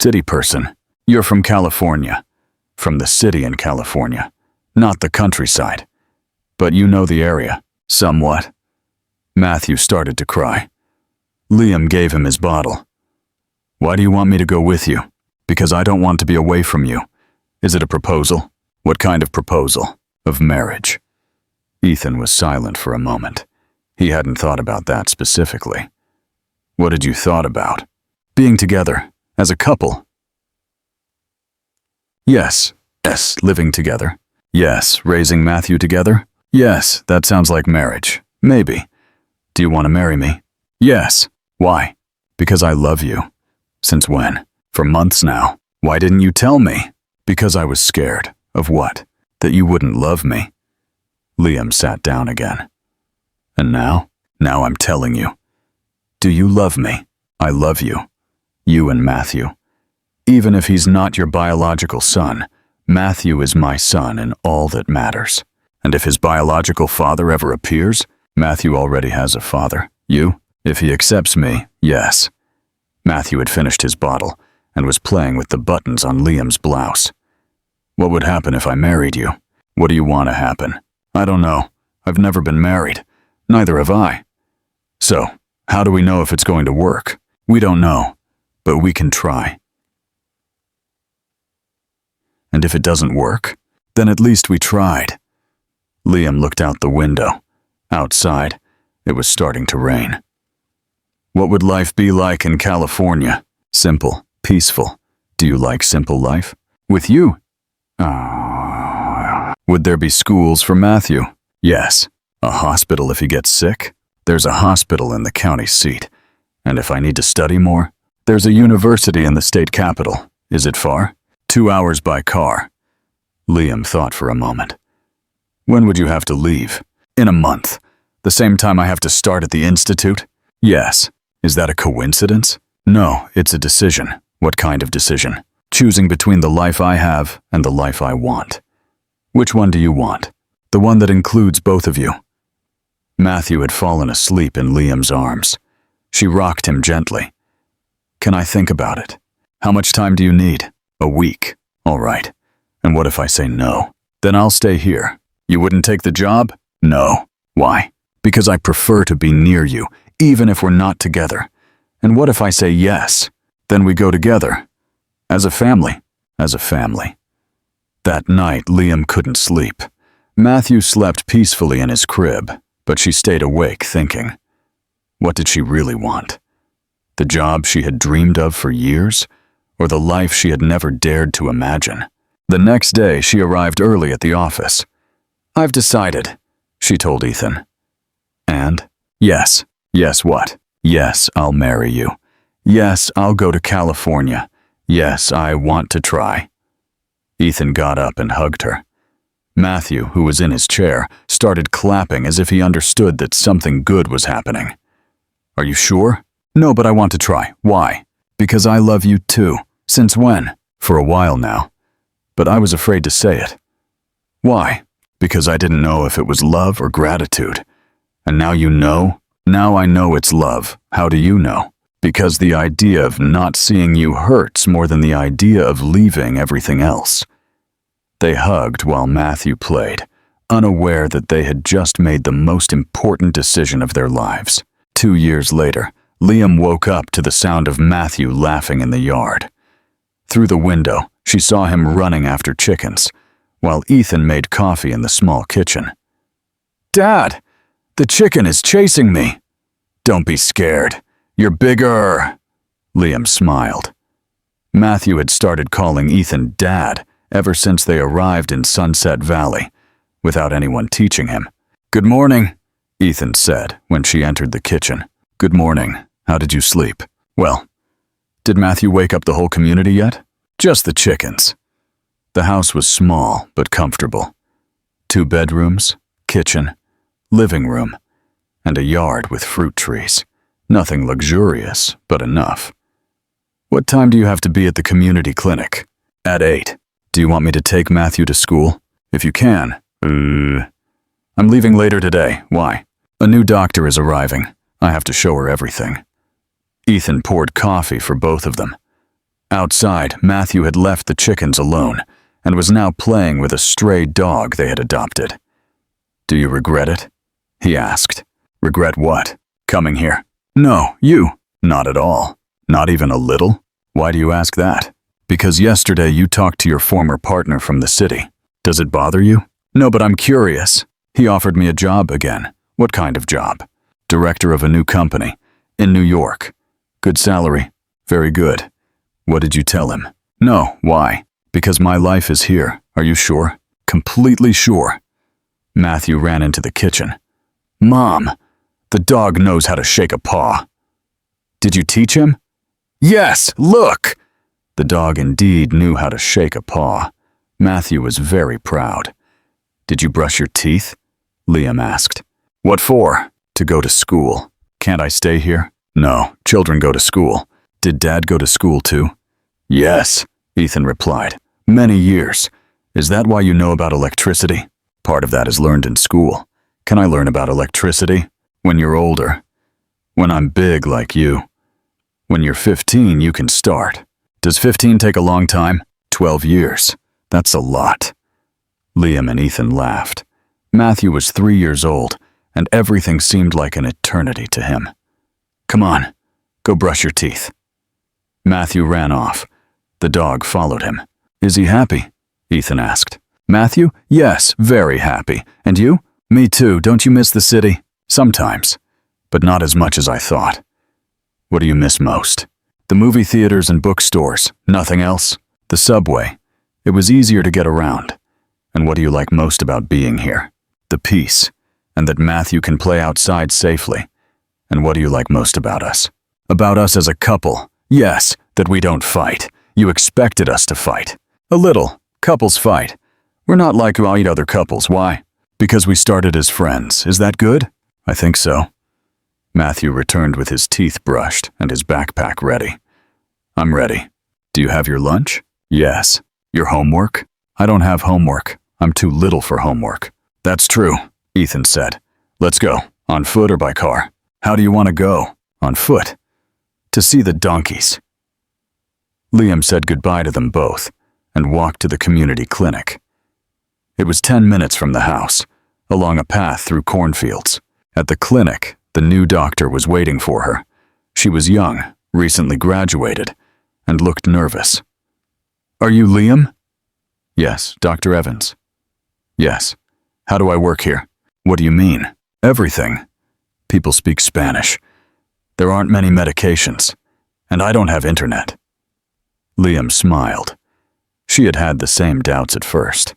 city person. You're from California. From the city in California. Not the countryside. But you know the area. Somewhat. Matthew started to cry. Liam gave him his bottle. Why do you want me to go with you? Because I don't want to be away from you. Is it a proposal? What kind of proposal? Of marriage. Ethan was silent for a moment. He hadn't thought about that specifically. What had you thought about? Being together, as a couple. Yes, living together. Yes, raising Matthew together. Yes, that sounds like marriage. Maybe. Do you want to marry me? Yes. Why? Because I love you. Since when? For months now. Why didn't you tell me? Because I was scared. Of what? That you wouldn't love me. Liam sat down again. And now? Now I'm telling you. Do you love me? I love you. You and Matthew. Even if he's not your biological son, Matthew is my son in all that matters. And if his biological father ever appears, Matthew already has a father. You? If he accepts me, yes. Matthew had finished his bottle and was playing with the buttons on Liam's blouse. What would happen if I married you? What do you want to happen? I don't know. I've never been married. Neither have I. So, how do we know if it's going to work? We don't know, but we can try. And if it doesn't work, then at least we tried. Liam looked out the window. Outside, it was starting to rain. What would life be like in California? Simple, peaceful. Do you like simple life? With you? Would there be schools for Matthew? Yes. A hospital if he gets sick? There's a hospital in the county seat. And if I need to study more? There's a university in the state capital. Is it far? 2 hours by car. Liam thought for a moment. When would you have to leave? In a month. The same time I have to start at the institute? Yes. Is that a coincidence? No, it's a decision. What kind of decision? Choosing between the life I have and the life I want. Which one do you want? The one that includes both of you. Matthew had fallen asleep in Liam's arms. She rocked him gently. Can I think about it? How much time do you need? A week. All right. And what if I say no? Then I'll stay here. You wouldn't take the job? No. Why? Because I prefer to be near you, even if we're not together. And what if I say yes? Then we go together. As a family. As a family. That night, Liam couldn't sleep. Matthew slept peacefully in his crib, but she stayed awake thinking. What did she really want? The job she had dreamed of for years, or the life she had never dared to imagine? The next day, she arrived early at the office. I've decided, she told Ethan. And? Yes. Yes, what? Yes, I'll marry you. Yes, I'll go to California. Yes, I want to try. Ethan got up and hugged her. Matthew, who was in his chair, started clapping as if he understood that something good was happening. Are you sure? No, but I want to try. Why? Because I love you too. Since when? For a while now. But I was afraid to say it. Why? Because I didn't know if it was love or gratitude. And now you know? Now I know it's love. How do you know? Because the idea of not seeing you hurts more than the idea of leaving everything else. They hugged while Matthew played, unaware that they had just made the most important decision of their lives. 2 years later, Liam woke up to the sound of Matthew laughing in the yard. Through the window, she saw him running after chickens, while Ethan made coffee in the small kitchen. Dad, the chicken is chasing me. Don't be scared. You're bigger. Liam smiled. Matthew had started calling Ethan Dad ever since they arrived in Sunset Valley, without anyone teaching him. Good morning, Ethan said when she entered the kitchen. Good morning. How did you sleep? Well, did Matthew wake up the whole community yet? Just the chickens. The house was small but comfortable. 2 bedrooms, kitchen, living room, and a yard with fruit trees. Nothing luxurious, but enough. What time do you have to be at the community clinic? At 8. Do you want me to take Matthew to school? If you can. I'm leaving later today. Why? A new doctor is arriving. I have to show her everything. Ethan poured coffee for both of them. Outside, Matthew had left the chickens alone and was now playing with a stray dog they had adopted. Do you regret it? He asked. Regret what? Coming here? No, you. Not at all. Not even a little? Why do you ask that? Because yesterday you talked to your former partner from the city. Does it bother you? No, but I'm curious. He offered me a job again. What kind of job? Director of a new company. In New York. Good salary. Very good. What did you tell him? No, why? Because my life is here. Are you sure? Completely sure. Matthew ran into the kitchen. Mom, the dog knows how to shake a paw. Did you teach him? Yes, look! The dog indeed knew how to shake a paw. Matthew was very proud. Did you brush your teeth? Liam asked. What for? To go to school. Can't I stay here? No, children go to school. Did Dad go to school too? Yes, Ethan replied. Many years. Is that why you know about electricity? Part of that is learned in school. Can I learn about electricity? When you're older. When I'm big like you. When you're 15, you can start. Does 15 take a long time? 12 years. That's a lot. Liam and Ethan laughed. Matthew was 3 years old, and everything seemed like an eternity to him. Come on, go brush your teeth. Matthew ran off. The dog followed him. Is he happy? Ethan asked. Matthew? Yes, very happy. And you? Me too. Don't you miss the city? Sometimes, but not as much as I thought. What do you miss most? The movie theaters and bookstores. Nothing else? The subway. It was easier to get around. And what do you like most about being here? The peace, and that Matthew can play outside safely. And what do you like most about us? About us as a couple. Yes, that we don't fight. You expected us to fight. A little. Couples fight. We're not like other couples. Why? Because we started as friends. Is that good? I think so. Matthew returned with his teeth brushed and his backpack ready. I'm ready. Do you have your lunch? Yes. Your homework? I don't have homework. I'm too little for homework. That's true, Ethan said. Let's go. On foot or by car? How do you want to go? On foot. To see the donkeys. Liam said goodbye to them both and walked to the community clinic. It was 10 minutes from the house, along a path through cornfields. At the clinic, the new doctor was waiting for her. She was young, recently graduated, and looked nervous. Are you Liam? Yes, Dr. Evans. Yes. How do I work here? What do you mean? Everything. People speak Spanish. There aren't many medications, and I don't have internet. Liam smiled. She had had the same doubts at first.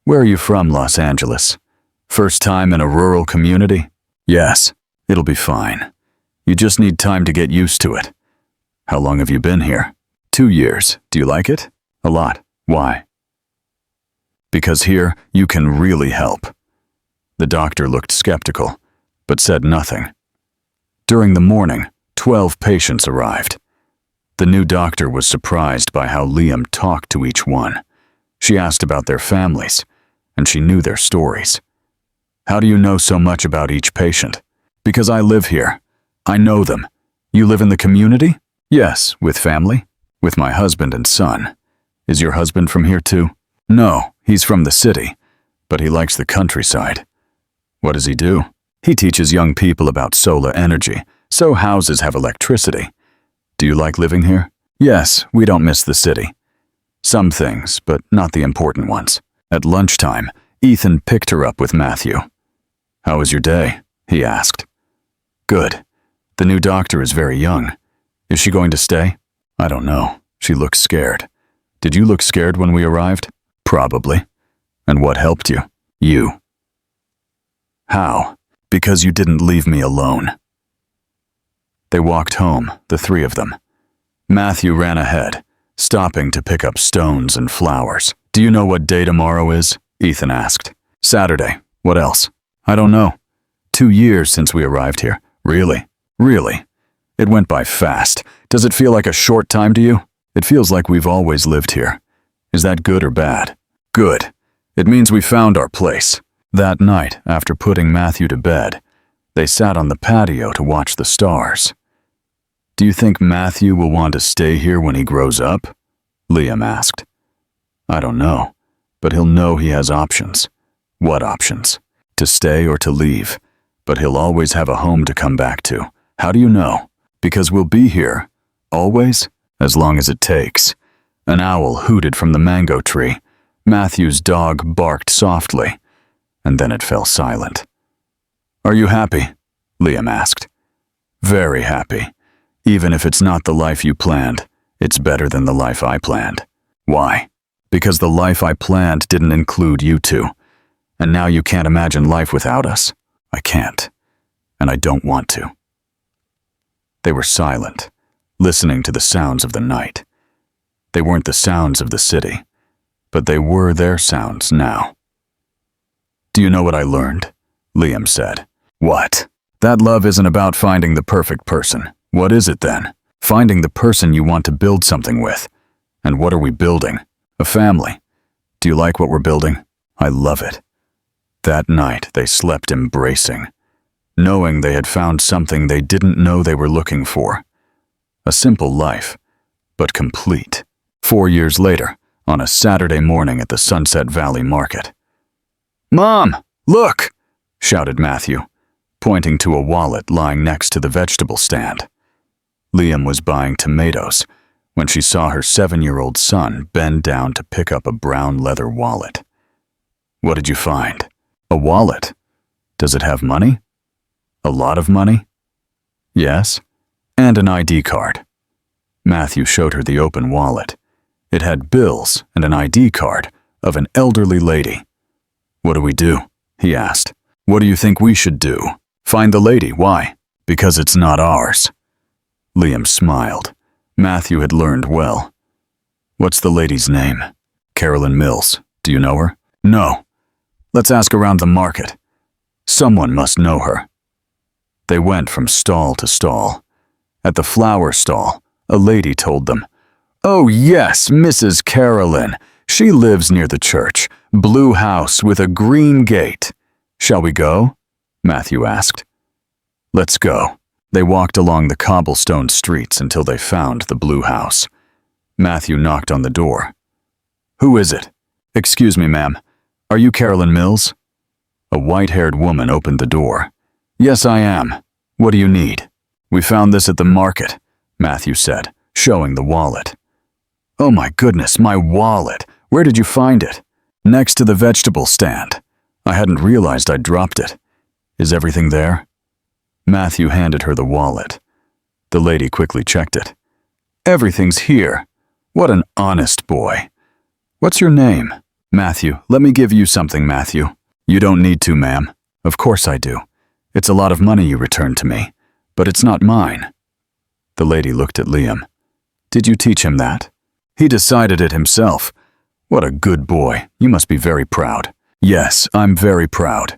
Where are you from, Los Angeles? First time in a rural community? Yes, it'll be fine. You just need time to get used to it. How long have you been here? 2 years. Do you like it? A lot. Why? Because here, you can really help. The doctor looked skeptical, but said nothing. During the morning, 12 patients arrived. The new doctor was surprised by how Liam talked to each one. She asked about their families, and she knew their stories. How do you know so much about each patient? Because I live here. I know them. You live in the community? Yes, with family. With my husband and son. Is your husband from here too? No, he's from the city, but he likes the countryside. What does he do? He teaches young people about solar energy, so houses have electricity. Do you like living here? Yes, we don't miss the city. Some things, but not the important ones. At lunchtime, Ethan picked her up with Matthew. How was your day? He asked. Good. The new doctor is very young. Is she going to stay? I don't know. She looks scared. Did you look scared when we arrived? Probably. And what helped you? You. How? Because you didn't leave me alone. They walked home, the three of them. Matthew ran ahead, stopping to pick up stones and flowers. Do you know what day tomorrow is? Ethan asked. Saturday. What else? I don't know. 2 years since we arrived here. Really? Really? It went by fast. Does it feel like a short time to you? It feels like we've always lived here. Is that good or bad? Good. It means we found our place. That night, after putting Matthew to bed, they sat on the patio to watch the stars. Do you think Matthew will want to stay here when he grows up? Liam asked. I don't know, but he'll know he has options. What options? To stay or to leave, but he'll always have a home to come back to. How do you know? Because we'll be here. Always? As long as it takes. An owl hooted from the mango tree. Matthew's dog barked softly, and then it fell silent. Are you happy? Liam asked. Very happy. Even if it's not the life you planned, it's better than the life I planned. Why? Because the life I planned didn't include you two. And now you can't imagine life without us. I can't. And I don't want to. They were silent, listening to the sounds of the night. They weren't the sounds of the city, but they were their sounds now. Do you know what I learned? Liam said. What? That love isn't about finding the perfect person. What is it then? Finding the person you want to build something with. And what are we building? A family. Do you like what we're building? I love it. That night they slept embracing, knowing they had found something they didn't know they were looking for. A simple life, but complete. 4 years later, on a Saturday morning at the Sunset Valley Market. Mom, look! Shouted Matthew, pointing to a wallet lying next to the vegetable stand. Liam was buying tomatoes, when she saw her 7-year-old son bend down to pick up a brown leather wallet. "What did you find?" "A wallet. Does it have money?" "A lot of money?" "Yes. And an ID card." Matthew showed her the open wallet. It had bills and an ID card of an elderly lady. "What do we do?" he asked. "What do you think we should do?" "Find the lady. Why?" "Because it's not ours." Liam smiled. Matthew had learned well. "What's the lady's name?" "Carolyn Mills. Do you know her?" "No." "Let's ask around the market. Someone must know her." They went from stall to stall. At the flower stall, a lady told them, "Oh yes, Mrs. Carolyn. She lives near the church. Blue house with a green gate." "Shall we go?" Matthew asked. "Let's go." They walked along the cobblestone streets until they found the blue house. Matthew knocked on the door. "Who is it?" "Excuse me, ma'am. Are you Carolyn Mills?" A white-haired woman opened the door. "Yes, I am. What do you need?" "We found this at the market," Matthew said, showing the wallet. "Oh my goodness, my wallet! Where did you find it?" "Next to the vegetable stand. I hadn't realized I'd dropped it. Is everything there?" Matthew handed her the wallet. The lady quickly checked it. "Everything's here. What an honest boy. What's your name?" "Matthew. Let me give you something, Matthew." "You don't need to, ma'am." "Of course I do. It's a lot of money you returned to me, but it's not mine." The lady looked at Liam. "Did you teach him that?" "He decided it himself." "What a good boy. You must be very proud." "Yes, I'm very proud."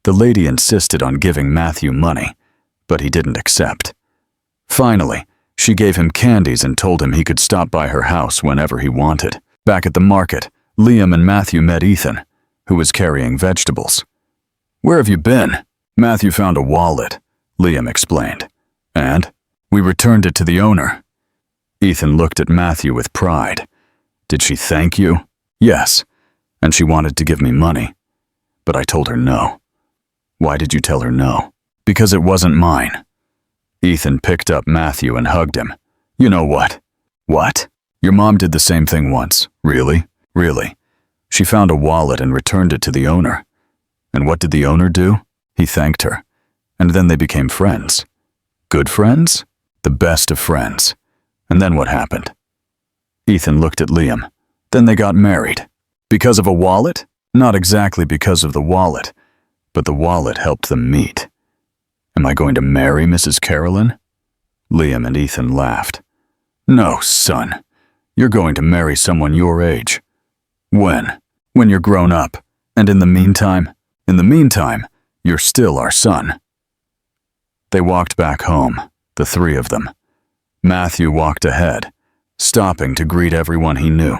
The lady insisted on giving Matthew money, but he didn't accept. Finally, she gave him candies and told him he could stop by her house whenever he wanted. Back at the market, Liam and Matthew met Ethan, who was carrying vegetables. "Where have you been?" "Matthew found a wallet," Liam explained. "And?" "We returned it to the owner." Ethan looked at Matthew with pride. "Did she thank you?" "Yes, and she wanted to give me money, but I told her no." "Why did you tell her no?" "Because it wasn't mine." Ethan picked up Matthew and hugged him. "You know what?" "What?" "Your mom did the same thing once." "Really?" "Really. She found a wallet and returned it to the owner. And what did the owner do? He thanked her. And then they became friends." "Good friends?" "The best of friends." "And then what happened?" Ethan looked at Liam. "Then they got married." "Because of a wallet?" "Not exactly because of the wallet, but the wallet helped them meet." "Am I going to marry Mrs. Carolyn?" Liam and Ethan laughed. "No, son. You're going to marry someone your age." "When?" "When you're grown up. And in the meantime?" "In the meantime, you're still our son." They walked back home, the three of them. Matthew walked ahead, stopping to greet everyone he knew.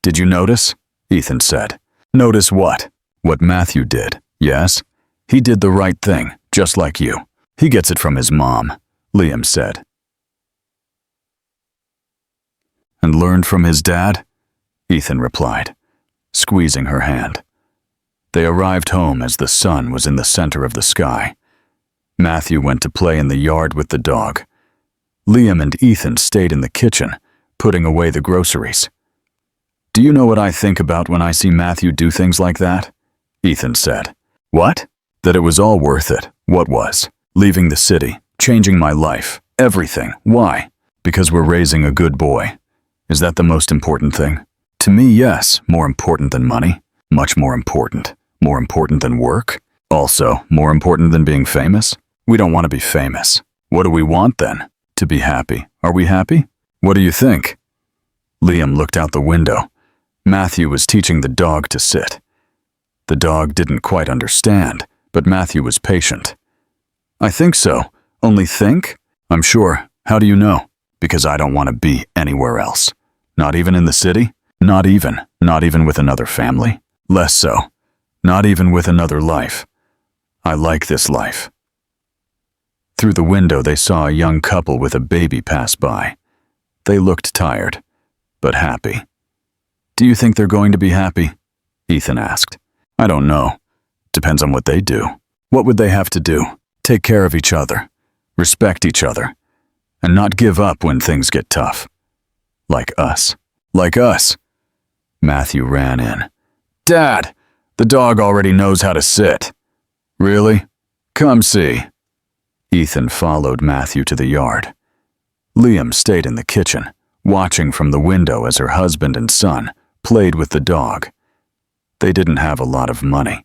"Did you notice?" Ethan said. "Notice what?" "What Matthew did, yes? He did the right thing, just like you. He gets it from his mom," Liam said. "And learned from his dad?" Ethan replied, squeezing her hand. They arrived home as the sun was in the center of the sky. Matthew went to play in the yard with the dog. Liam and Ethan stayed in the kitchen, putting away the groceries. "Do you know what I think about when I see Matthew do things like that?" Ethan said. "What?" "That it was all worth it." "What was?" "Leaving the city, changing my life, everything." "Why?" "Because we're raising a good boy." "Is that the most important thing?" "To me, yes. More important than money. Much more important. More important than work. Also, more important than being famous." "We don't want to be famous." "What do we want then?" "To be happy." "Are we happy?" "What do you think?" Liam looked out the window. Matthew was teaching the dog to sit. The dog didn't quite understand, but Matthew was patient. "I think so. Only think?" "I'm sure. How do you know?" "Because I don't want to be anywhere else." "Not even in the city?" "Not even. Not even with another family." "Less so. Not even with another life. I like this life." Through the window, they saw a young couple with a baby pass by. They looked tired, but happy. "Do you think they're going to be happy?" Ethan asked. "I don't know. Depends on what they do." "What would they have to do?" "Take care of each other, respect each other, and not give up when things get tough." Like us. Like us. Matthew ran in. Dad, the dog already knows how to sit. Really? Come see. Ethan followed Matthew to the yard. Liam stayed in the kitchen, watching from the window as her husband and son played with the dog. They didn't have a lot of money.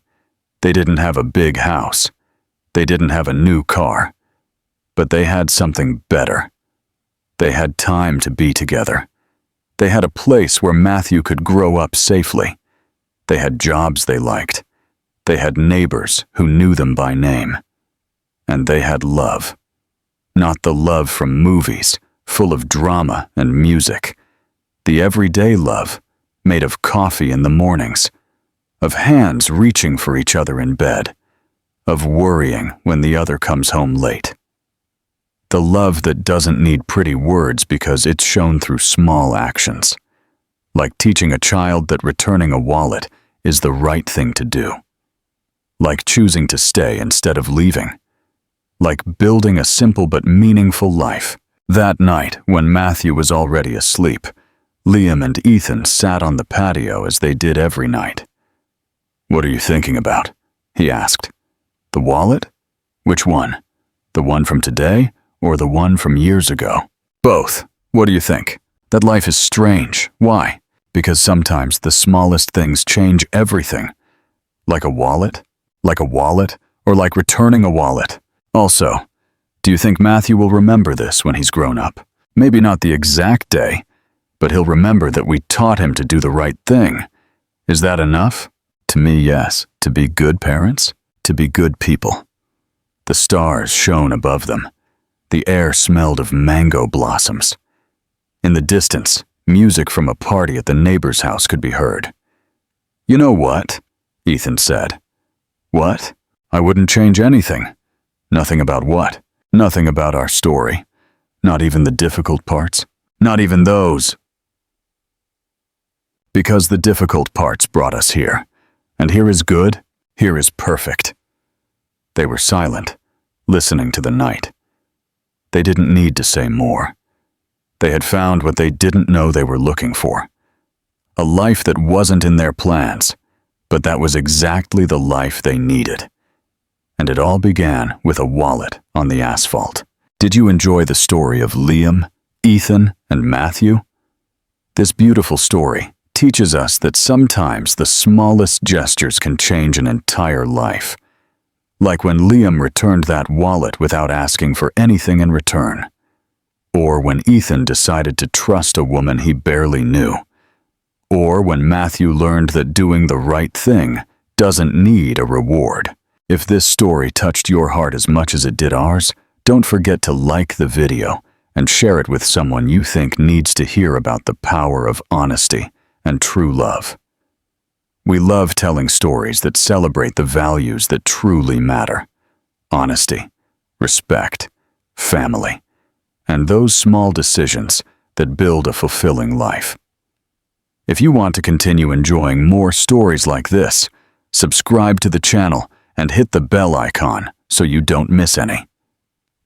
They didn't have a big house. They didn't have a new car. But they had something better. They had time to be together. They had a place where Matthew could grow up safely. They had jobs they liked. They had neighbors who knew them by name. And they had love. Not the love from movies, full of drama and music. The everyday love, made of coffee in the mornings, of hands reaching for each other in bed, of worrying when the other comes home late. The love that doesn't need pretty words because it's shown through small actions. Like teaching a child that returning a wallet is the right thing to do. Like choosing to stay instead of leaving. Like building a simple but meaningful life. That night, when Matthew was already asleep, Liam and Ethan sat on the patio as they did every night. "What are you thinking about?" he asked. "The wallet? Which one? The one from today or the one from years ago?" "Both. What do you think?" "That life is strange. Why?" "Because sometimes the smallest things change everything." "Like a wallet? Like a wallet? Or like returning a wallet?" "Also, do you think Matthew will remember this when he's grown up? Maybe not the exact day, but he'll remember that we taught him to do the right thing. Is that enough?" "To me, yes. To be good parents, to be good people." The stars shone above them. The air smelled of mango blossoms. In the distance, music from a party at the neighbor's house could be heard. "You know what?" Ethan said. "What?" "I wouldn't change anything." "Nothing about what?" "Nothing about our story. Not even the difficult parts. Not even those. Because the difficult parts brought us here. And here is good, here is perfect." They were silent, listening to the night. They didn't need to say more. They had found what they didn't know they were looking for. A life that wasn't in their plans, but that was exactly the life they needed. And it all began with a wallet on the asphalt. Did you enjoy the story of Liam, Ethan, and Matthew? This beautiful story teaches us that sometimes the smallest gestures can change an entire life. Like when Liam returned that wallet without asking for anything in return. Or when Ethan decided to trust a woman he barely knew. Or when Matthew learned that doing the right thing doesn't need a reward. If this story touched your heart as much as it did ours, don't forget to like the video and share it with someone you think needs to hear about the power of honesty and true love. We love telling stories that celebrate the values that truly matter: honesty, respect, family, and those small decisions that build a fulfilling life. If you want to continue enjoying more stories like this, subscribe to the channel and hit the bell icon so you don't miss any.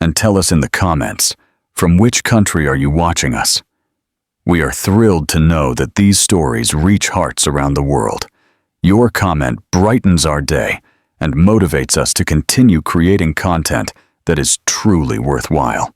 And tell us in the comments, from which country are you watching us? We are thrilled to know that these stories reach hearts around the world. Your comment brightens our day and motivates us to continue creating content that is truly worthwhile.